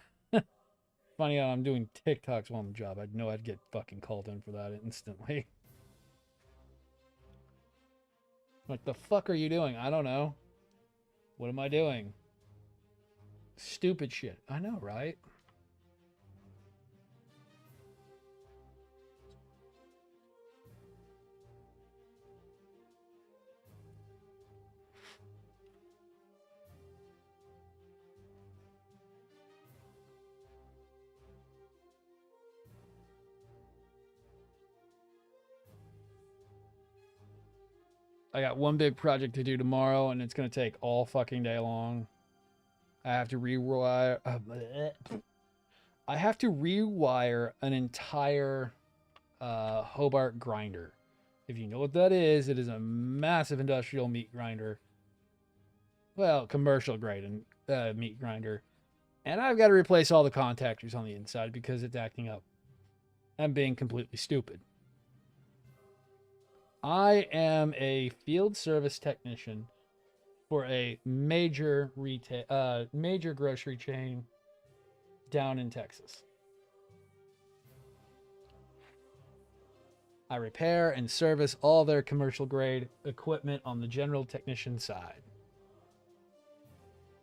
I'm doing TikToks while on the job. I'd know I'd get fucking called in for that instantly. What the fuck are you doing? I don't know. What am I doing? Stupid shit. I know, right? I got one big project to do tomorrow, and it's going to take all fucking day long. I have to rewire... I have to rewire an entire Hobart grinder. If you know what that is, it is a massive industrial meat grinder. Well, commercial grade meat grinder. And I've got to replace all the contactors on the inside because it's acting up. I'm being completely stupid. I am a field service technician for a major major grocery chain down in Texas. I repair and service all their commercial grade equipment on the general technician side.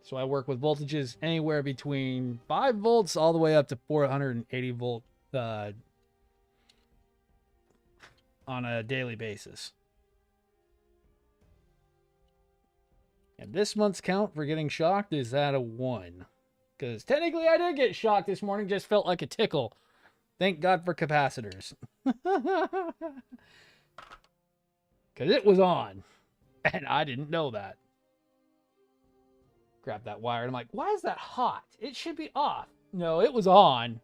So I work with voltages anywhere between 5 volts all the way up to 480 volt on a daily basis. And this month's count for getting shocked is at a 1. Because technically I did get shocked this morning, just felt like a tickle. Thank God for capacitors. Because it was on. And I didn't know that. Grab that wire and I'm like, why is that hot? It should be off. No, it was on.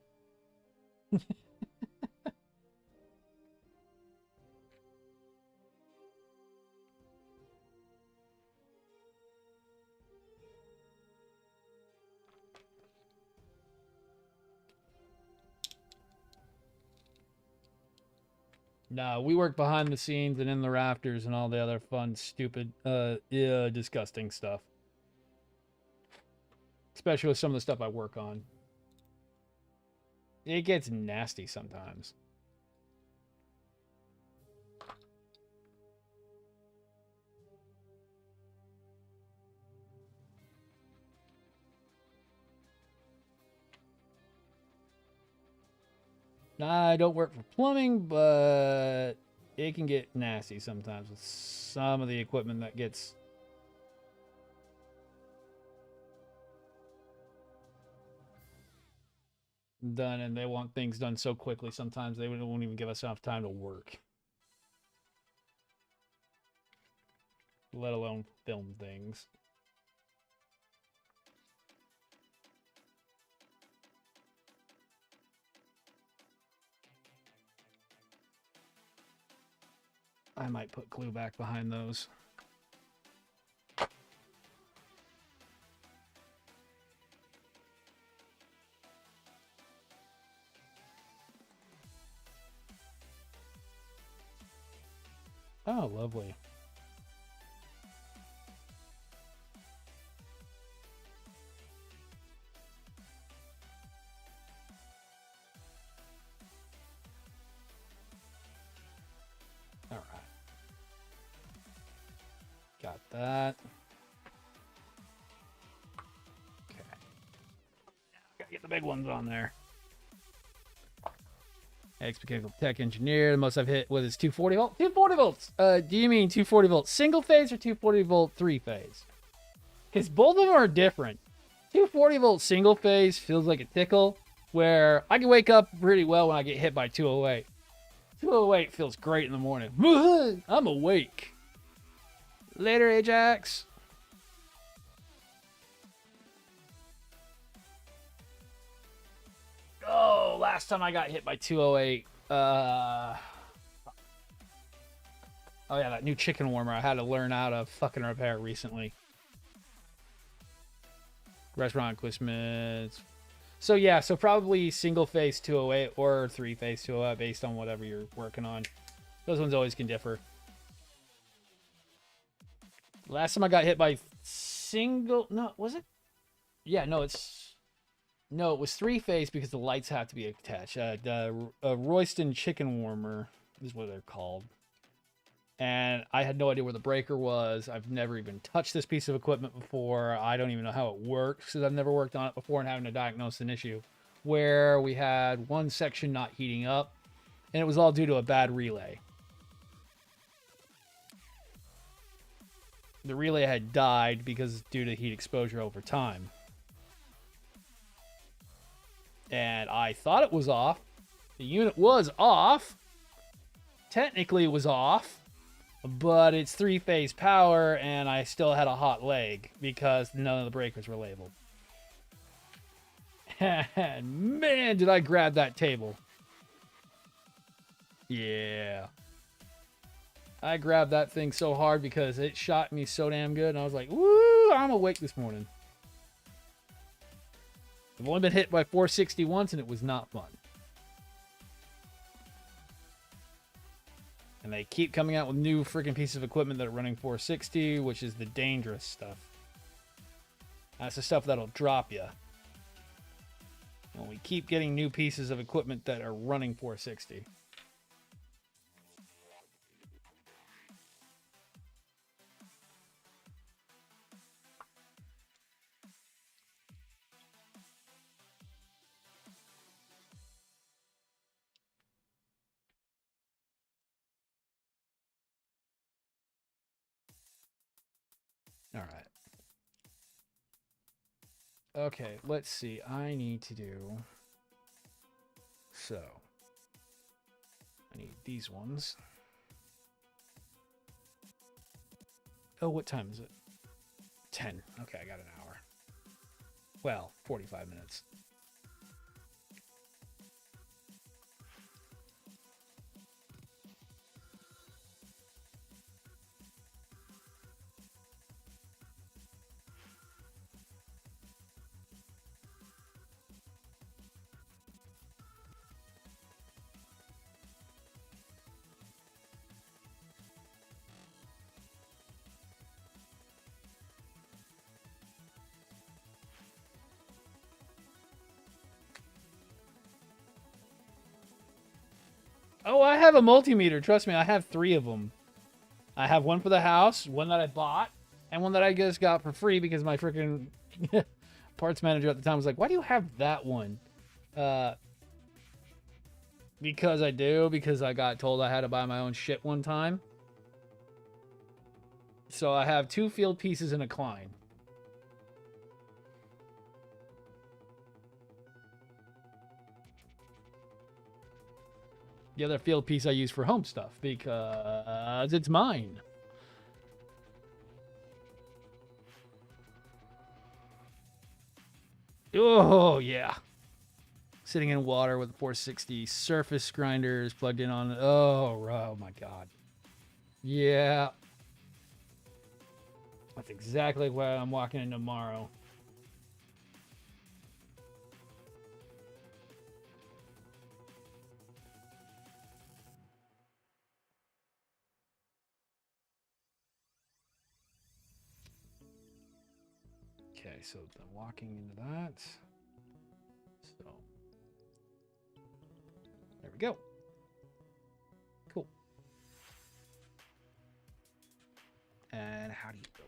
No, we work behind the scenes and in the rafters and all the other fun, stupid, disgusting stuff. Especially with some of the stuff I work on. It gets nasty sometimes. I don't work for plumbing, but it can get nasty sometimes with some of the equipment that gets... done, and they want things done so quickly. Sometimes they won't even give us enough time to work, let alone film things. I might put glue back behind those. Oh, lovely. All right. Got that. Okay. Gotta get the big ones on there. Ex-mechanical tech engineer. The most I've hit was 240 volt. 240 volts. Do you mean 240 volt single phase or 240 volt three phase? Because both of them are different. 240 volt single phase feels like a tickle, where I can wake up pretty well when I get hit by 208. 208 feels great in the morning. I'm awake. Later, Ajax. Oh, last time I got hit by 208. Oh yeah, that new chicken warmer I had to learn how to fucking repair recently. Restaurant equipment. So yeah, so probably single phase 208 or three phase 208 based on whatever you're working on. Those ones always can differ. Last time I got hit by single, no, was it? Yeah, no, it was three phase because the lights have to be attached. Royston chicken warmer is what they're called. And I had no idea where the breaker was. I've never even touched this piece of equipment before. I don't even know how it works because I've never worked on it before and having to diagnose an issue where we had one section not heating up, and it was all due to a bad relay. The relay had died because due to heat exposure over time. And I thought it was off. The unit was off. Technically it was off. But it's three-phase power, and I still had a hot leg because none of the breakers were labeled. And man, did I grab that table. Yeah. I grabbed that thing so hard because it shot me so damn good, and I was like, woo, I'm awake this morning. I've only been hit by 460 once, and it was not fun. And they keep coming out with new freaking pieces of equipment that are running 460, which is the dangerous stuff. That's the stuff that'll drop you. And we keep getting new pieces of equipment that are running 460. All right. Okay, let's see. I need to do... So. I need these ones. Oh, what time is it? 10. Okay, I got an hour. Well, 45 minutes. Oh, I have a multimeter. Trust me, I have 3 of them. I have one for the house, one that I bought, and one that I just got for free because my freaking parts manager at the time was like, why do you have that one? Because I do, because I got told I had to buy my own shit one time. So I have 2 field pieces and a Klein. The other field piece I use for home stuff because it's mine. Oh, yeah. Sitting in water with 460 surface grinders plugged in on. Oh my God. Yeah. That's exactly what I'm walking in tomorrow. Okay, so I'm walking into that. So there we go. Cool. And how do you go in?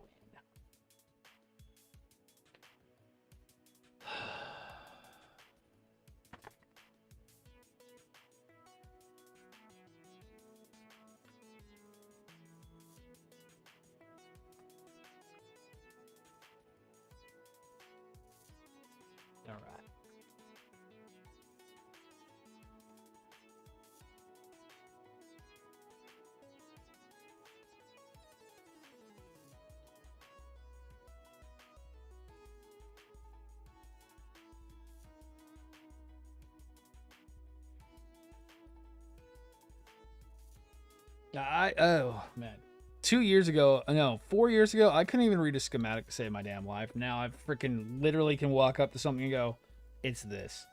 All right. Oh man, 2 years ago, no, 4 years ago, I couldn't even read a schematic to save my damn life. Now I freaking literally can walk up to something and go, "It's this."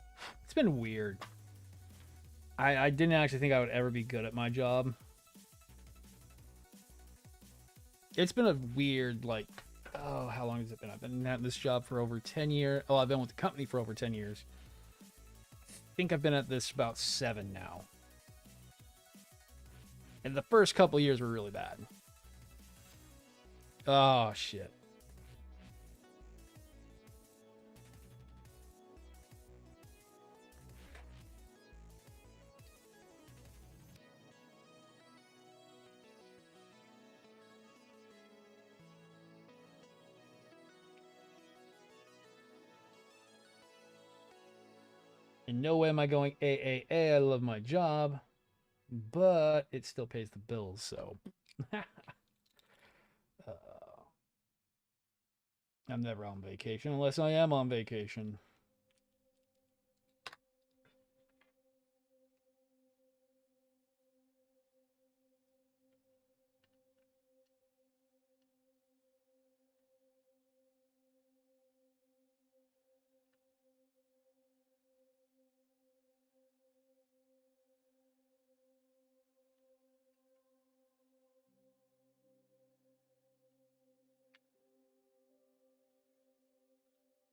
It's been weird. I didn't actually think I would ever be good at my job. It's been a weird, like, oh, how long has it been? I've been at this job for over 10 years. Oh, I've been with the company for over 10 years. I think I've been at this about 7 now. And the first couple years were really bad. Oh, shit. In no way am I going AAA. I love my job, but it still pays the bills, so. I'm never on vacation unless I am on vacation.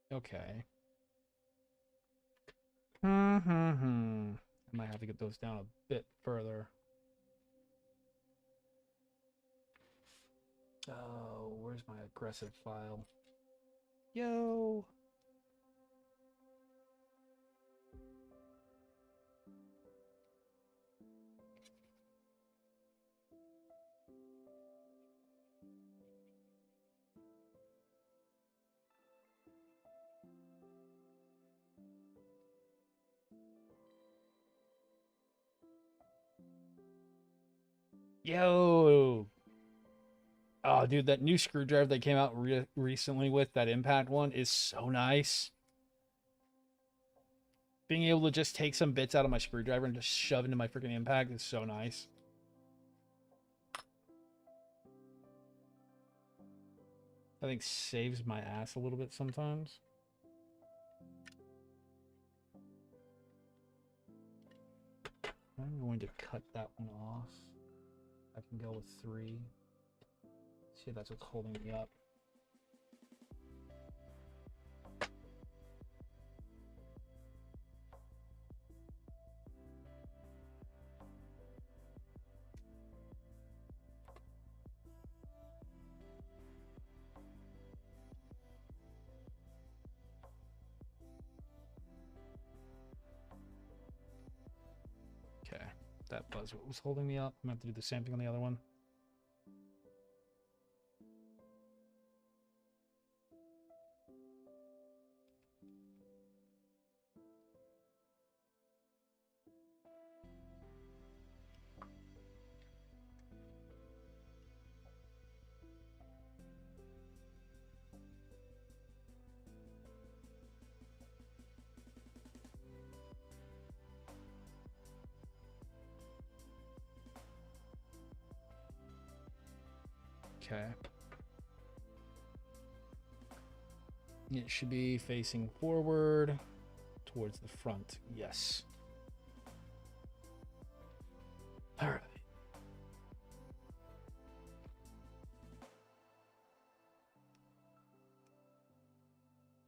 Okay. I might have to get those down a bit further. Oh, where's my aggressive file? Yo. Yo. Oh, dude, that new screwdriver that came out recently with that impact one is so nice. Being able to just take some bits out of my screwdriver and just shove into my freaking impact is so nice. I think saves my ass a little bit sometimes. I'm going to cut that one off. I can go with 3. See if that's what's holding me up. Okay, that was what was holding me up. I'm gonna have to do the same thing on the other one. Okay. It should be facing forward towards the front. Yes. All right.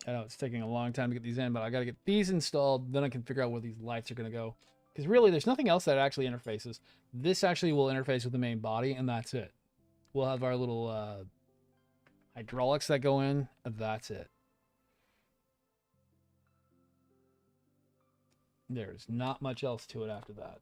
I know it's taking a long time to get these in, but I got to get these installed. Then I can figure out where these lights are going to go. Because really, there's nothing else that actually interfaces. This actually will interface with the main body, and that's it. We'll have our little hydraulics that go in. That's it. There's not much else to it after that.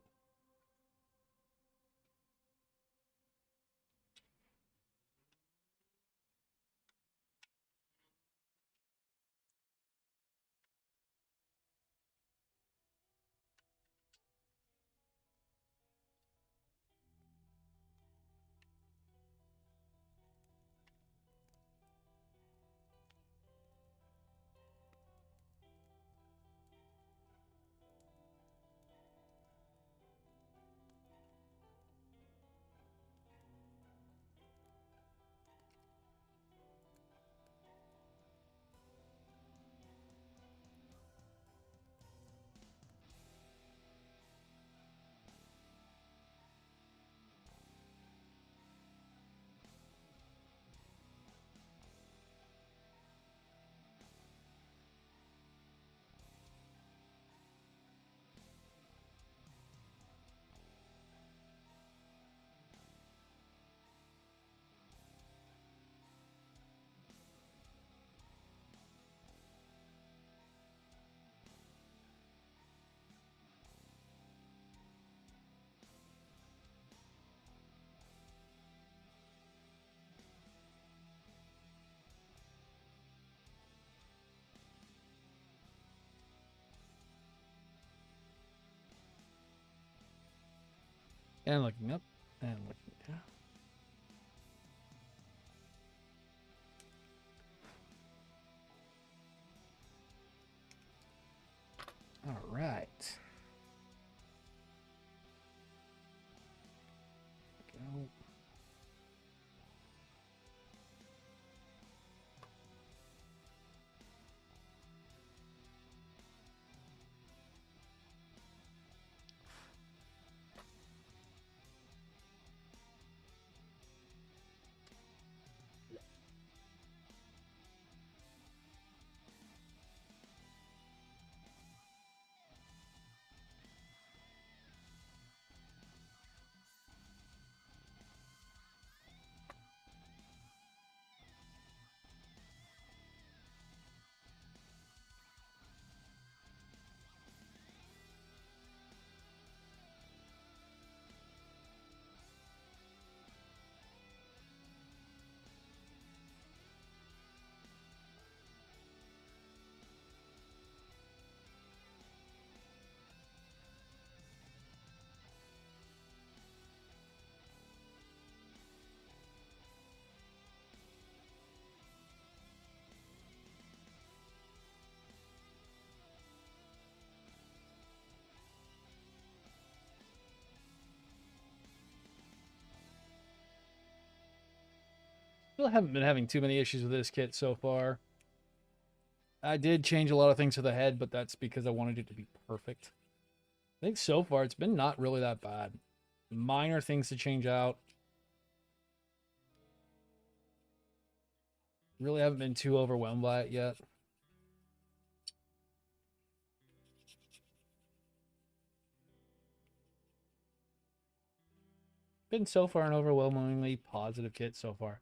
And looking up and looking down. All right. Go. Still haven't been having too many issues with this kit so far. I did change a lot of things to the head, but that's because I wanted it to be perfect. I think so far it's been not really that bad. Minor things to change out. Really haven't been too overwhelmed by it yet. Been so far an overwhelmingly positive kit so far.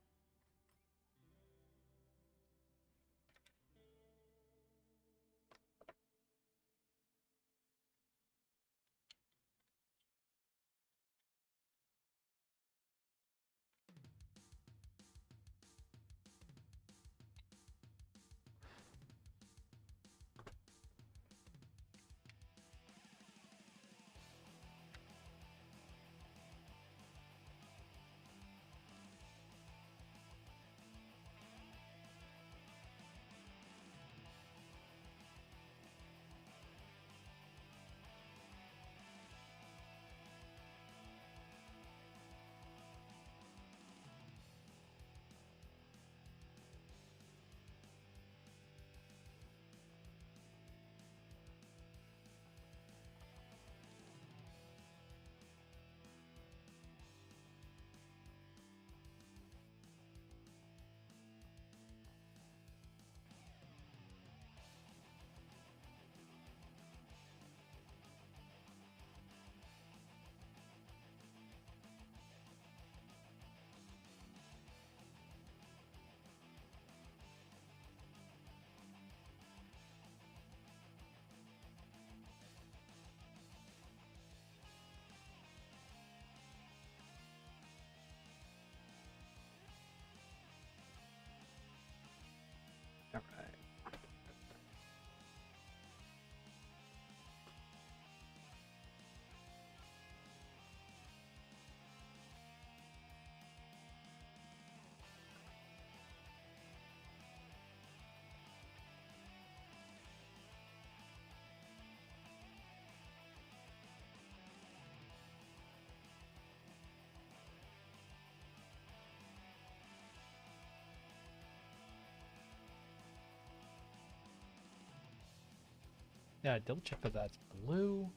Yeah, double check that that's blue.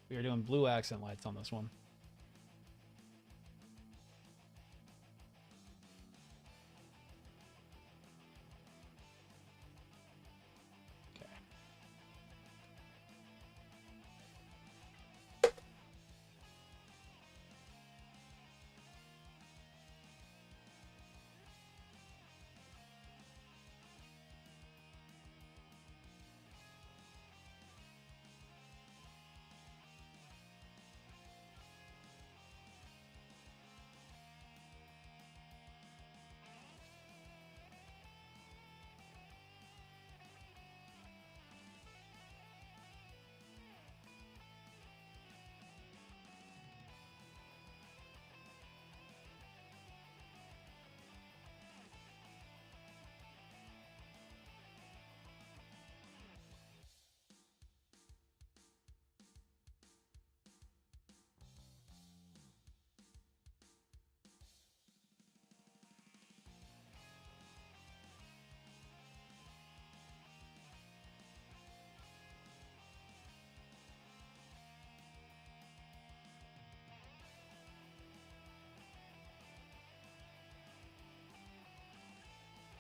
We are doing blue accent lights on this one.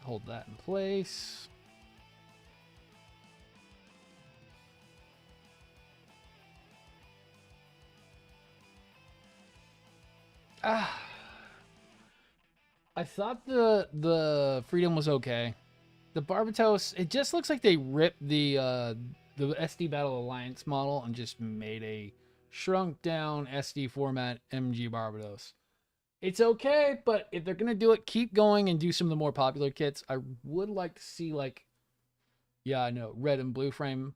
Hold that in place. I thought the Freedom was okay. The Barbatos, it just looks like they ripped the SD Battle Alliance model and just made a shrunk down SD format MG Barbatos. It's okay, but if they're gonna do it, keep going and do some of the more popular kits. I would like to see, like, yeah, I know, red and blue frame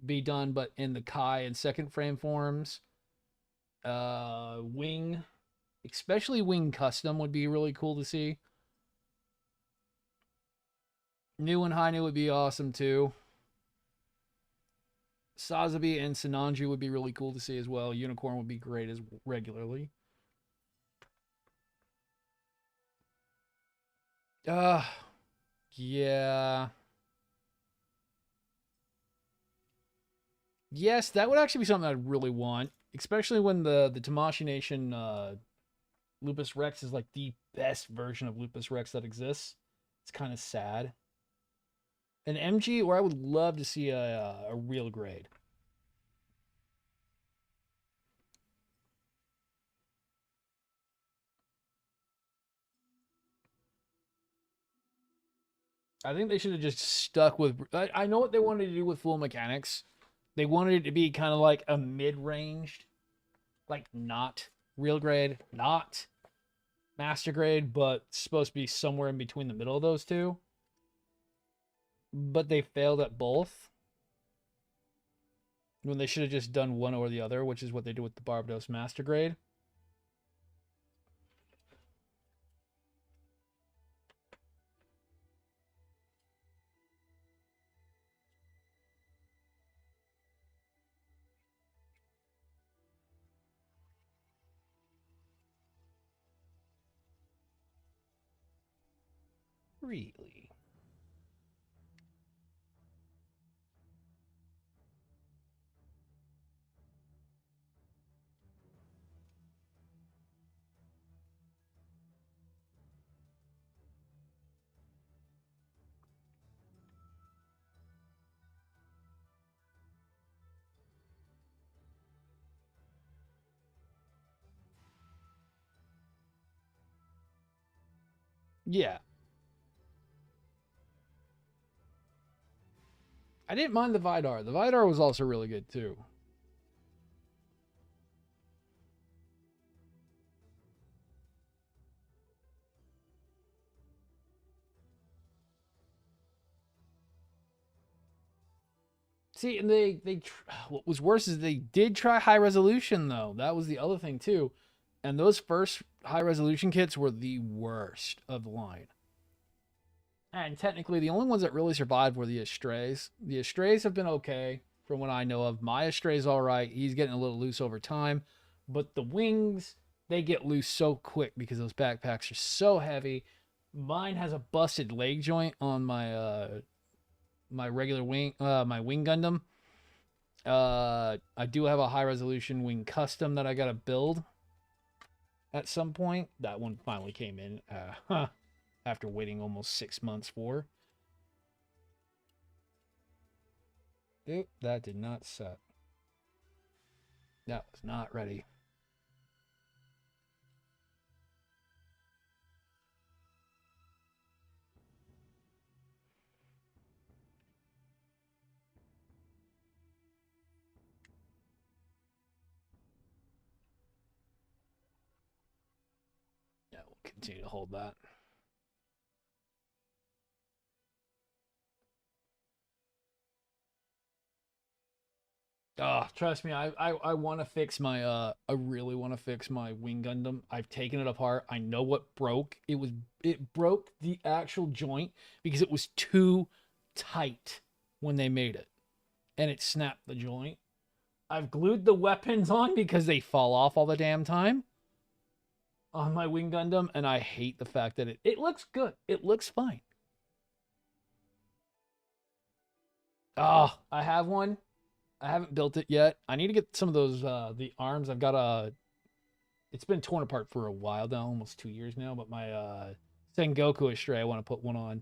be done, but in the Kai and second frame forms. Wing, especially Wing Custom, would be really cool to see. New and High New would be awesome too. Sazabi and Sinanju would be really cool to see as well. Unicorn would be great as regularly. Yeah. Yes, that would actually be something I'd really want, especially when the Tamashii Nation Lupus Rex is like the best version of Lupus Rex that exists. It's kind of sad. An MG, or I would love to see a real grade. I think they should have just stuck with. I know what they wanted to do with Full Mechanics. They wanted it to be kind of like a mid-ranged, like not real grade, not master grade, but supposed to be somewhere in between the middle of those two. But they failed at both. When they should have just done one or the other, which is what they did with the Barbados master grade. Really? Yeah. I didn't mind the Vidar. The Vidar was also really good too. See, and what was worse is they did try high resolution though. That was the other thing too. And those first high resolution kits were the worst of the line. And technically, the only ones that really survived were the Astrays. The Astrays have been okay from what I know of. My Astray's all right. He's getting a little loose over time. But the wings, they get loose so quick because those backpacks are so heavy. Mine has a busted leg joint on my my regular wing, my wing Gundam. I do have a high resolution wing custom that I gotta build at some point. That one finally came in after waiting almost 6 months for. Oop, that did not set. That was not ready. Yeah, we'll continue to hold that. Oh, trust me, I want to fix my I really want to fix my wing Gundam. I've taken it apart. I know what broke. It broke the actual joint because it was too tight when they made it, and it snapped the joint. I've glued the weapons on because they fall off all the damn time on my wing Gundam, and I hate the fact that it looks good. It looks fine. Oh, I have one. I haven't built it yet. I need to get some of those the arms. I've got a it's been torn apart for a while now, almost 2 years now, but my Sengoku astray, I want to put one on.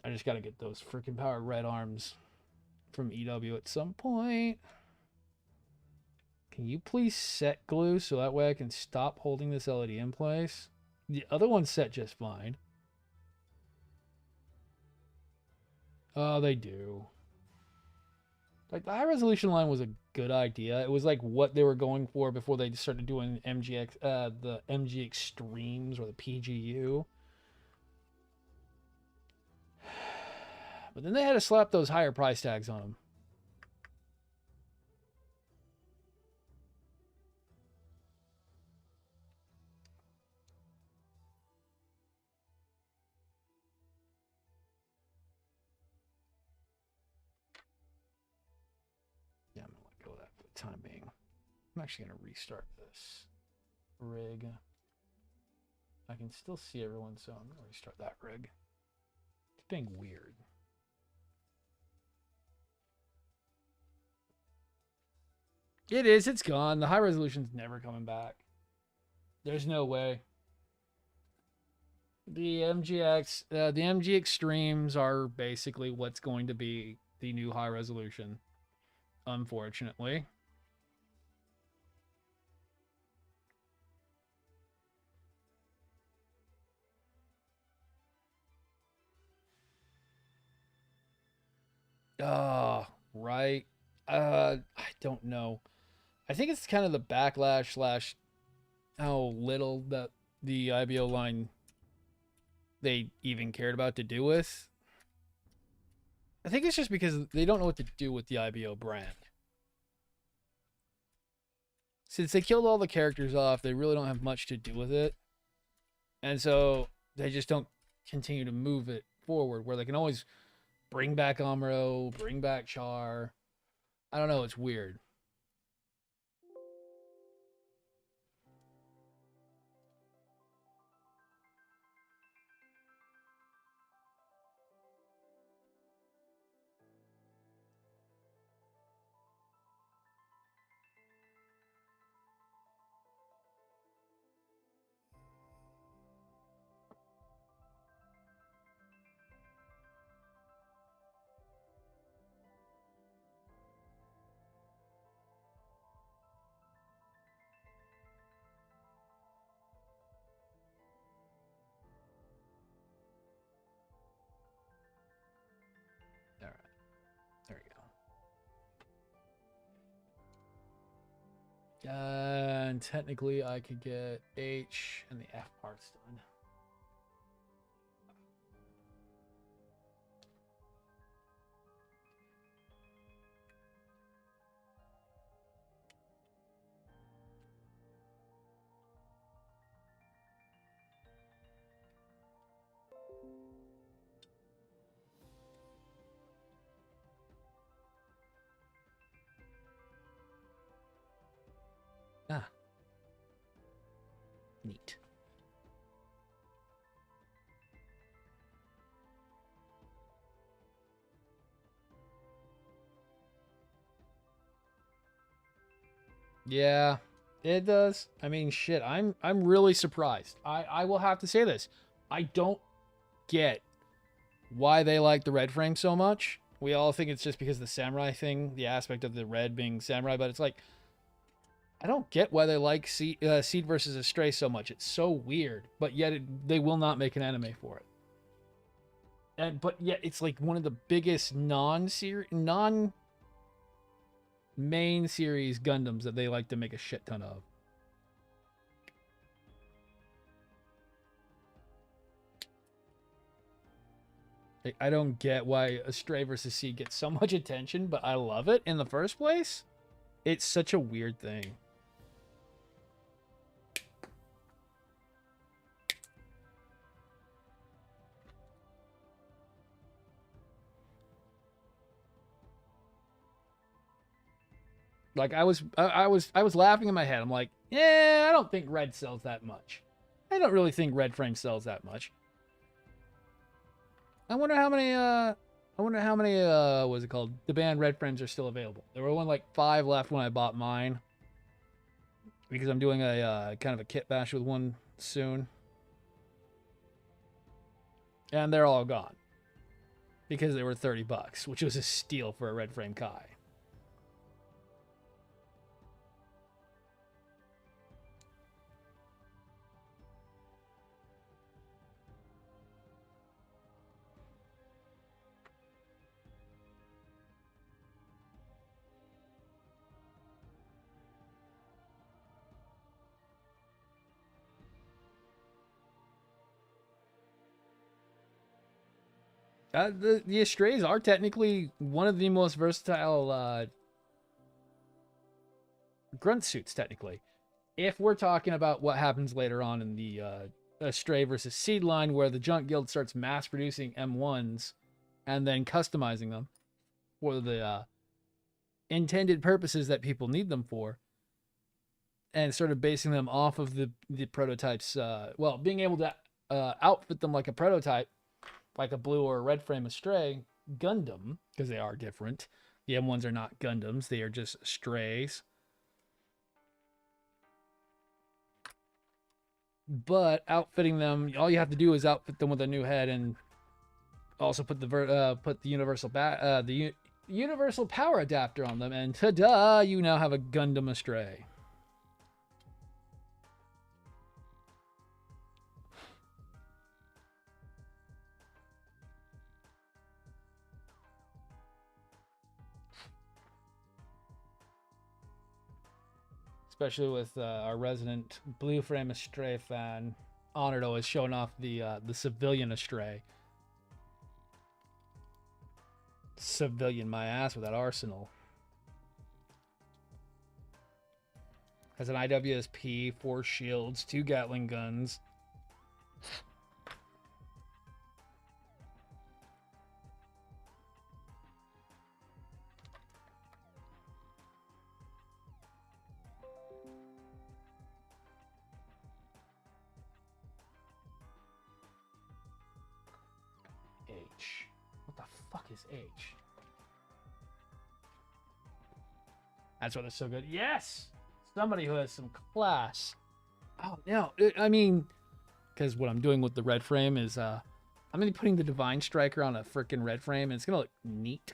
I just got to get those freaking power red arms from EW at some point. Can you please set glue so that way I can stop holding this LED in place? The other one's set just fine. Oh, they do. Like, the high resolution line was a good idea. It was like what they were going for before they started doing the MG Extremes or the PGU. But then they had to slap those higher price tags on them. Yeah, I'm going to let go of that for the time being. I'm actually going to restart this rig. I can still see everyone, so I'm going to restart that rig. It's being weird. It is. It's gone. The high resolution's never coming back. There's no way. The MG Extremes are basically what's going to be the new high resolution, unfortunately. Right. I don't know. I think it's kind of the backlash slash how little that the IBO line they even cared about to do with. I think it's just because they don't know what to do with the IBO brand. Since they killed all the characters off, they really don't have much to do with it. And so they just don't continue to move it forward where they can always bring back Amuro, bring back Char. I don't know, it's weird. All right, there we go. And technically, I could get H and the F parts done. Ah, neat. Yeah, it does. I mean, shit, I'm really surprised. I will have to say this. I don't get why they like the red frame so much. We all think it's just because of the samurai thing, the aspect of the red being samurai, but it's like I don't get why they like Seed versus Astray so much. It's so weird, but yet they will not make an anime for it. And but yet it's like one of the biggest non main series Gundams that they like to make a shit ton of. I don't get why Astray versus Seed gets so much attention, but I love it in the first place. It's such a weird thing. Like I was laughing in my head. I'm like, yeah, I don't think red sells that much. I don't really think red frame sells that much. I wonder how many what's it called? The band red frames are still available. There were only like 5 left when I bought mine. Because I'm doing a kind of a kit bash with one soon. And they're all gone. Because they were $30, which was a steal for a red frame Kai. The Astrays are technically one of the most versatile grunt suits, technically. If we're talking about what happens later on in the Astray versus Seed line, where the Junk Guild starts mass producing M1s and then customizing them for the intended purposes that people need them for, and sort of basing them off of the prototypes, well, being able to outfit them like a prototype, like a blue or a red frame Astray Gundam, because they are different. The M1s are not Gundams, they are just Astrays. But outfitting them, all you have to do is outfit them with a new head and also put the universal power adapter on them, and ta-da, you now have a Gundam Astray. Especially with our resident blue frame Astray fan, honored always showing off the civilian Astray. Civilian my ass with that arsenal. Has an IWSP, 4 shields, 2 Gatling guns. H. What the fuck is H? That's why they're so good. Yes! Somebody who has some class. Oh, no. I mean, because what I'm doing with the red frame is I'm going to be putting the Divine Striker on a freaking red frame, and it's going to look neat.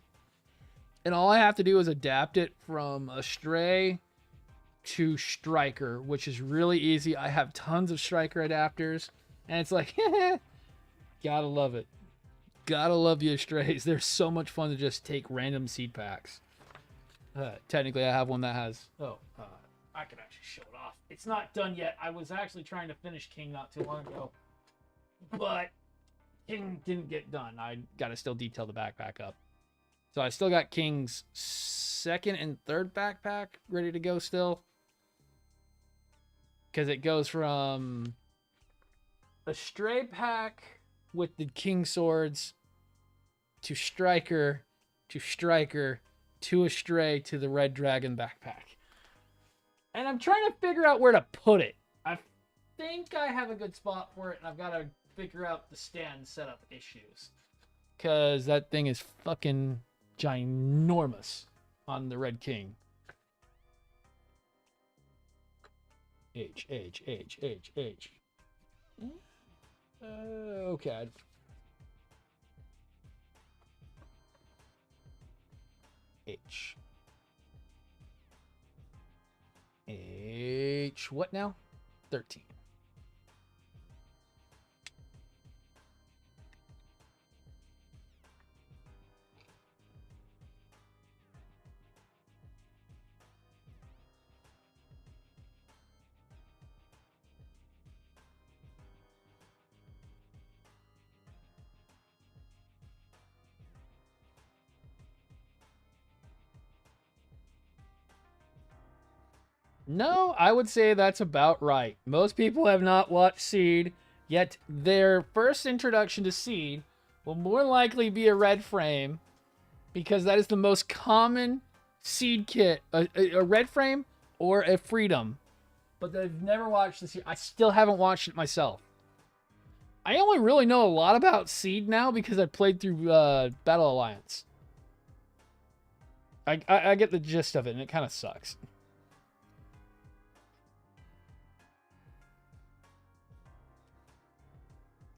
And all I have to do is adapt it from Astray to Striker, which is really easy. I have tons of Striker adapters, and it's like, gotta love it. Gotta love the Astrays. They're so much fun to just take random seed packs. Technically, I have one that has... I could actually show it off. It's not done yet. I was actually trying to finish King not too long ago. But King didn't get done. I got to still detail the backpack up. So I still got King's 2nd and 3rd backpack ready to go still. Because it goes from a Stray pack with the King swords to Striker to Striker to Astray to the Red Dragon backpack. And I'm trying to figure out where to put it. I think I have a good spot for it, and I've got to figure out the stand setup issues. Because that thing is fucking ginormous on the Red King. H, H, H, H, H. Okay. H. H. What now? 13. No, I would say that's about right. Most people have not watched Seed, yet their first introduction to Seed will more likely be a red frame because that is the most common Seed kit, a red frame or a Freedom. But they've never watched the Seed. I still haven't watched it myself. I only really know a lot about Seed now because I played through Battle Alliance. I get the gist of it, and it kind of sucks.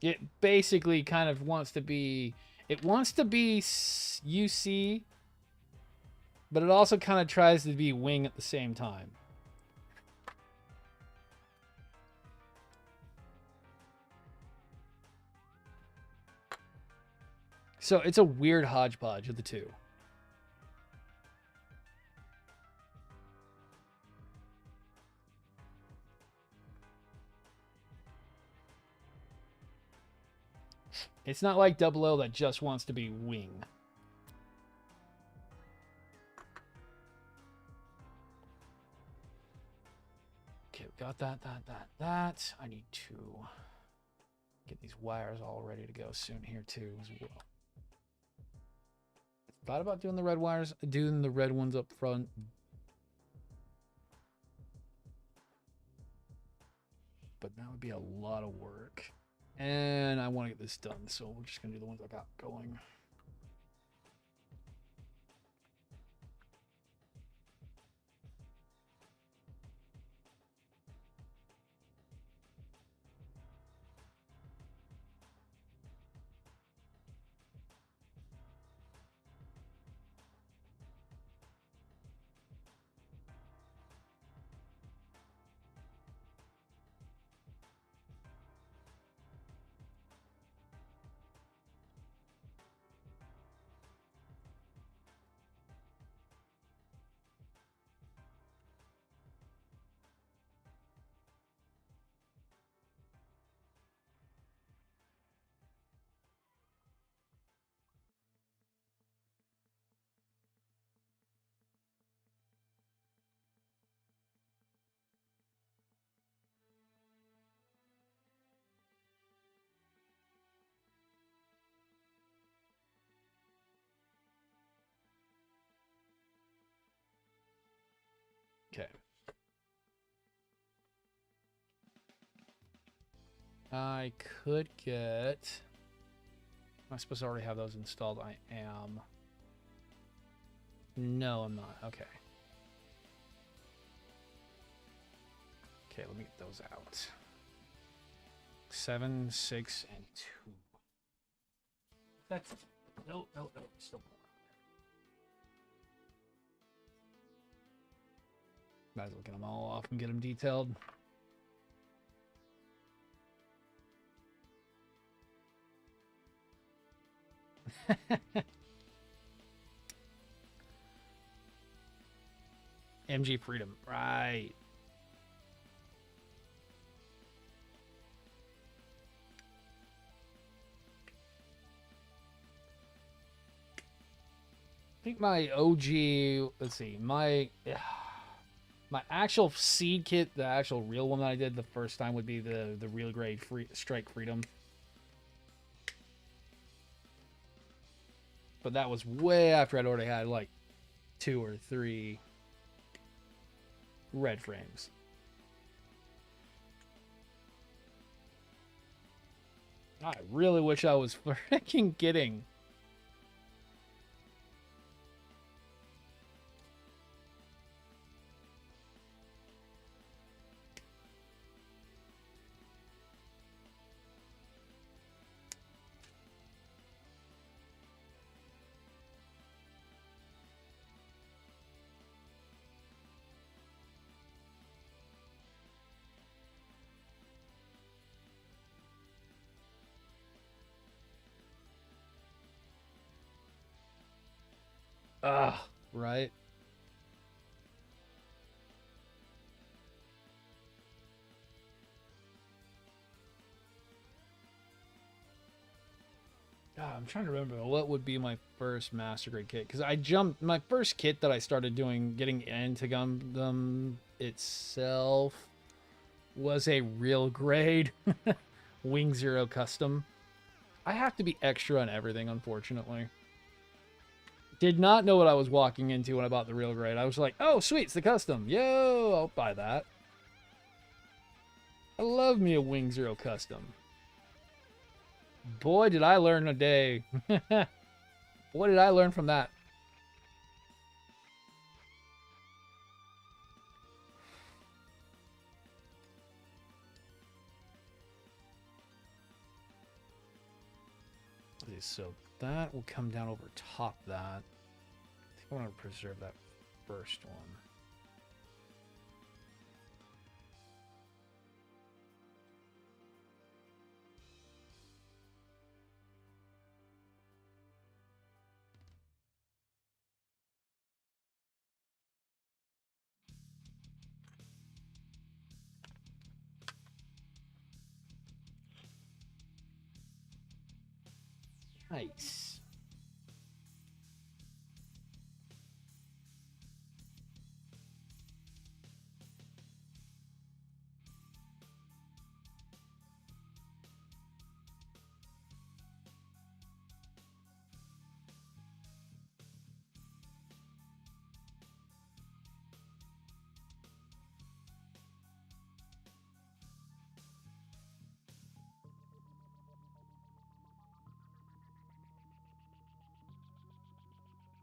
It basically kind of wants to be... It wants to be UC, but it also kind of tries to be Wing at the same time. So it's a weird hodgepodge of the two. It's not like 00 that just wants to be Wing. Okay, we got that. I need to get these wires all ready to go soon here too as well. Thought about doing the red wires, doing the red ones up front. But that would be a lot of work. And I want to get this done, so we're just going to do the ones I got going. Okay. I could get... Am I supposed to already have those installed? I am. No, I'm not. Okay. Okay, let me get those out. 7, 6, and 2. That's... No, still more. Might as well get them all off and get them detailed. MG Freedom, right. I think my OG, let's see, my actual seed kit, the actual real one that I did the first time would be the real grade Strike Freedom. But that was way after I'd already had like 2 or 3 red frames. I really wish I was freaking getting... Ah, right. God, I'm trying to remember what would be my first Master Grade kit, because I jumped my first kit that I started doing, getting into Gundam itself, was a real grade Wing Zero custom. I have to be extra on everything, unfortunately. Did not know what I was walking into when I bought the real grade. I was like, oh, sweet, it's the custom. Yo, I'll buy that. I love me a Wing Zero custom. Boy, did I learn a day. What did I learn from that? Okay, so that will come down over top that. I think I want to preserve that first one. Nice.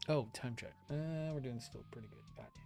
Oh, time check. We're doing still pretty good. God damn.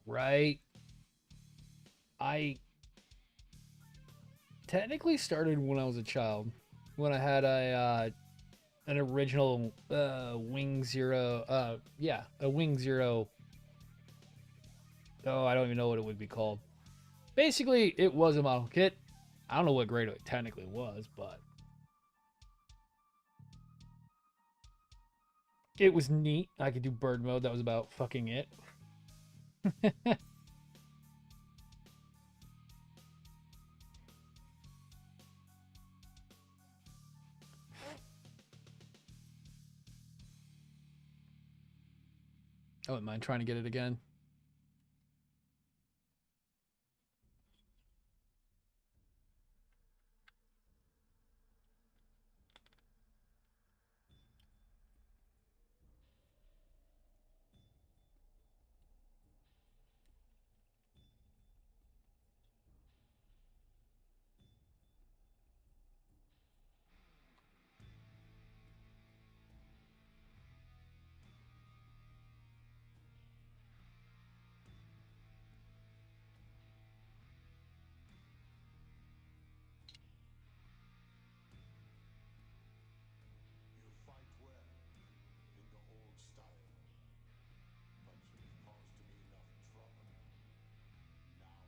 Right. I technically started when I was a child, when I had an original Wing Zero. Yeah, a Wing Zero. Oh, I don't even know what it would be called. Basically, it was a model kit. I don't know what grade it technically was, but it was neat. I could do bird mode. That was about fucking it. I wouldn't mind trying to get it again.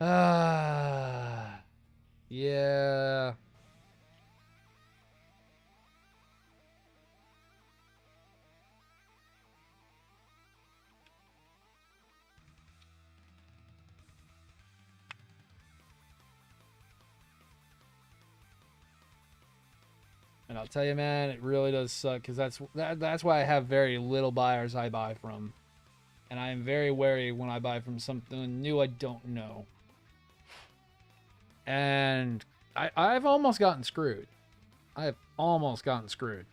Yeah. And I'll tell you, man, it really does suck because that's why I have very little buyers I buy from, and I am very wary when I buy from something new I don't know. And I've almost gotten screwed. I've almost gotten screwed.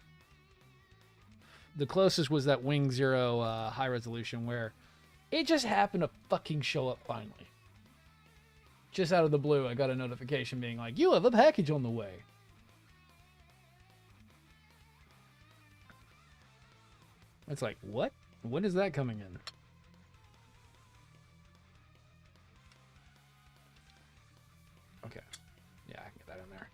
The closest was that Wing Zero high resolution where it just happened to fucking show up finally. Just out of the blue, I got a notification being like, "You have a package on the way." It's like, what? When is that coming in? Okay. Yeah, I can get that in there.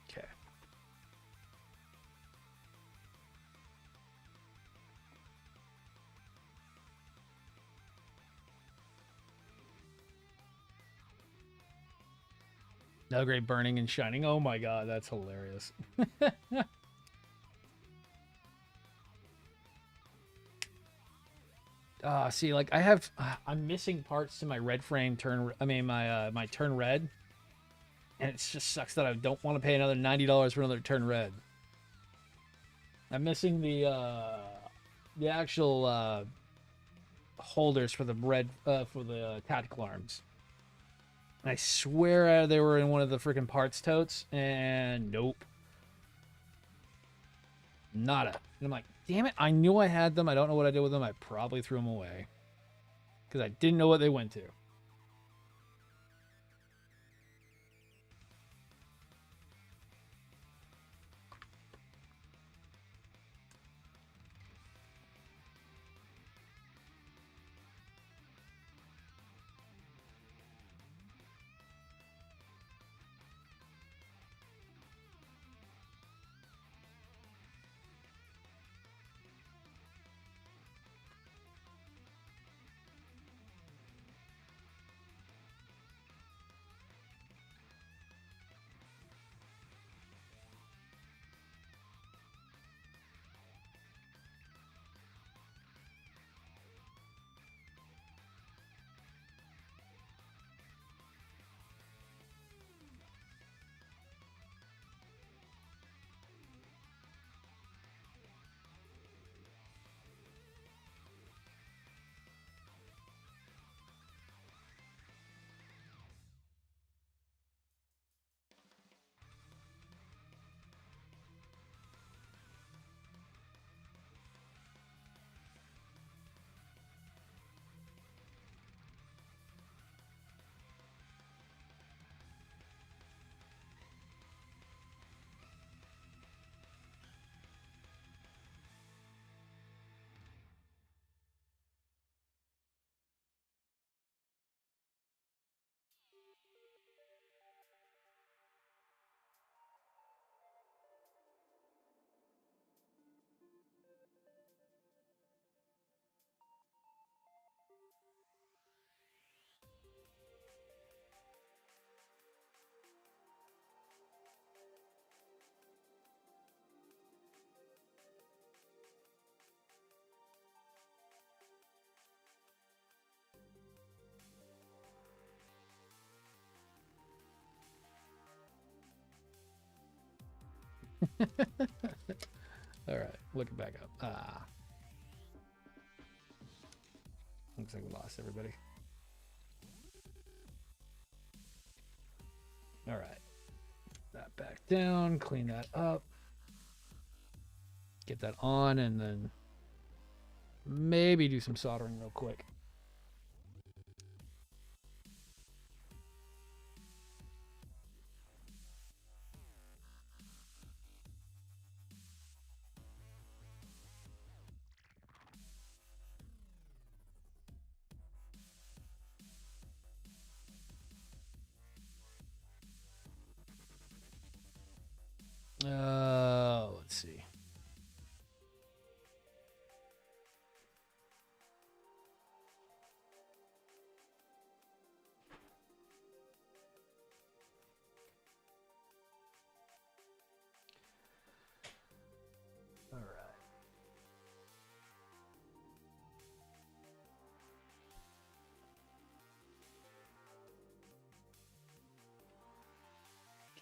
Okay. No great burning and shining. Oh my god, that's hilarious. See, like I'm missing parts to my red frame turn. I mean, my turn red, and it just sucks that I don't want to pay another $90 for another turn red. I'm missing the actual holders for the red for the tactical arms. And I swear they were in one of the freaking parts totes, and nope, nada. And I'm like, damn it! I knew I had them. I don't know what I did with them. I probably threw them away because I didn't know what they went to. All right, looking back up. Looks like we lost everybody. All right, that back down, clean that up, get that on, and then maybe do some soldering real quick.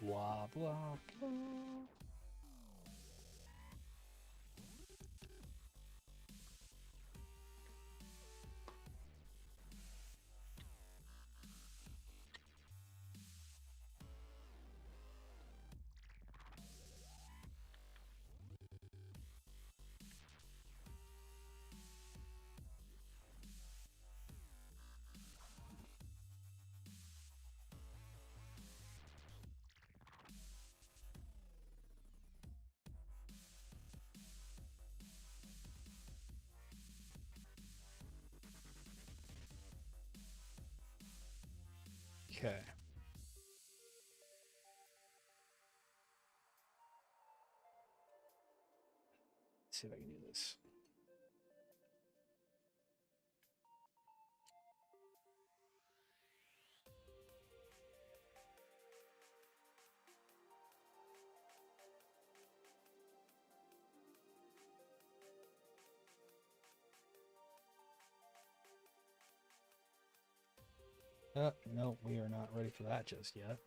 Blah, blah, blah. Okay. Let's see if I can do this. No, we are not ready for that just yet.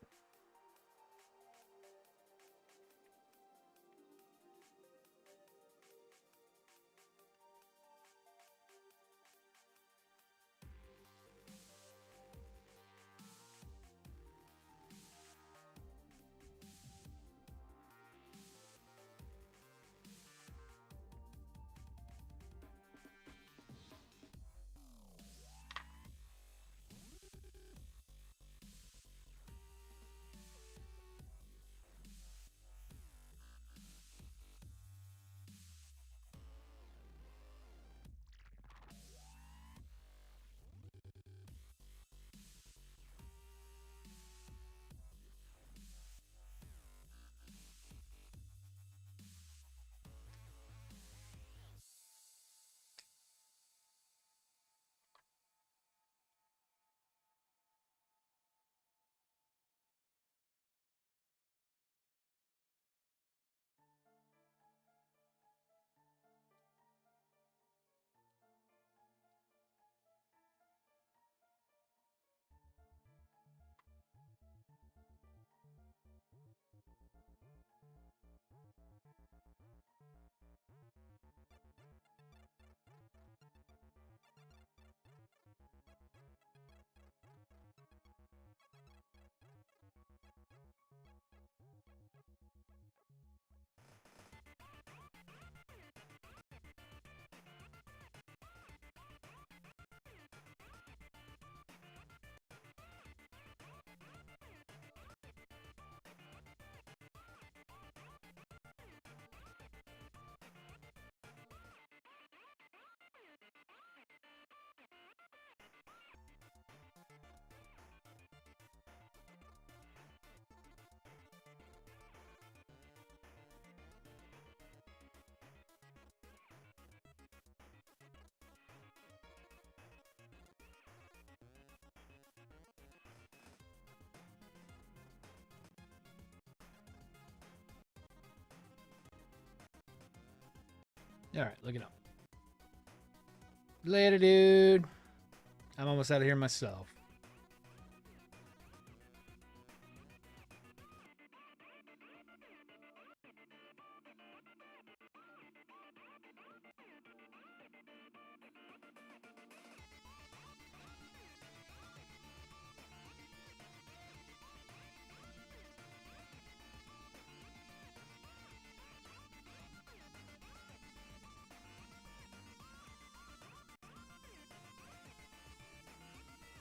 All right, looking up. Later, dude. I'm almost out of here myself.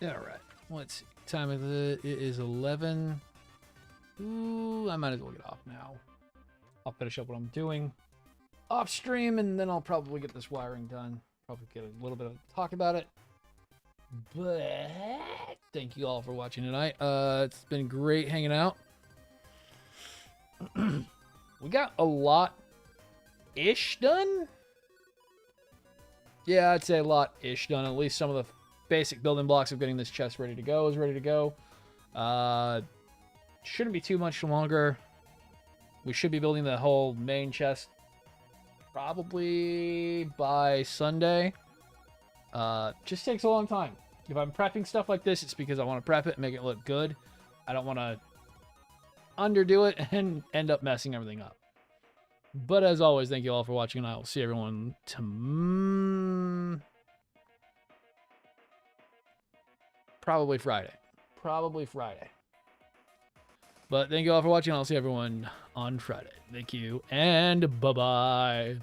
All right. Let's see. Time of it is 11. Ooh, I might as well get off now. I'll finish up what I'm doing off stream, and then I'll probably get this wiring done. Probably get a little bit of talk about it. But thank you all for watching tonight. It's been great hanging out. We got a lot-ish done. Yeah, I'd say a lot-ish done. At least some of the basic building blocks of getting this chest ready to go is ready to go. Shouldn't be too much longer. We should be building the whole main chest probably by Sunday. Just takes a long time. If I'm prepping stuff like this, it's because I want to prep it and make it look good. I don't want to underdo it and end up messing everything up. But as always, thank you all for watching, and I will see everyone probably Friday. Probably Friday. But thank you all for watching. I'll see everyone on Friday. Thank you, and bye-bye.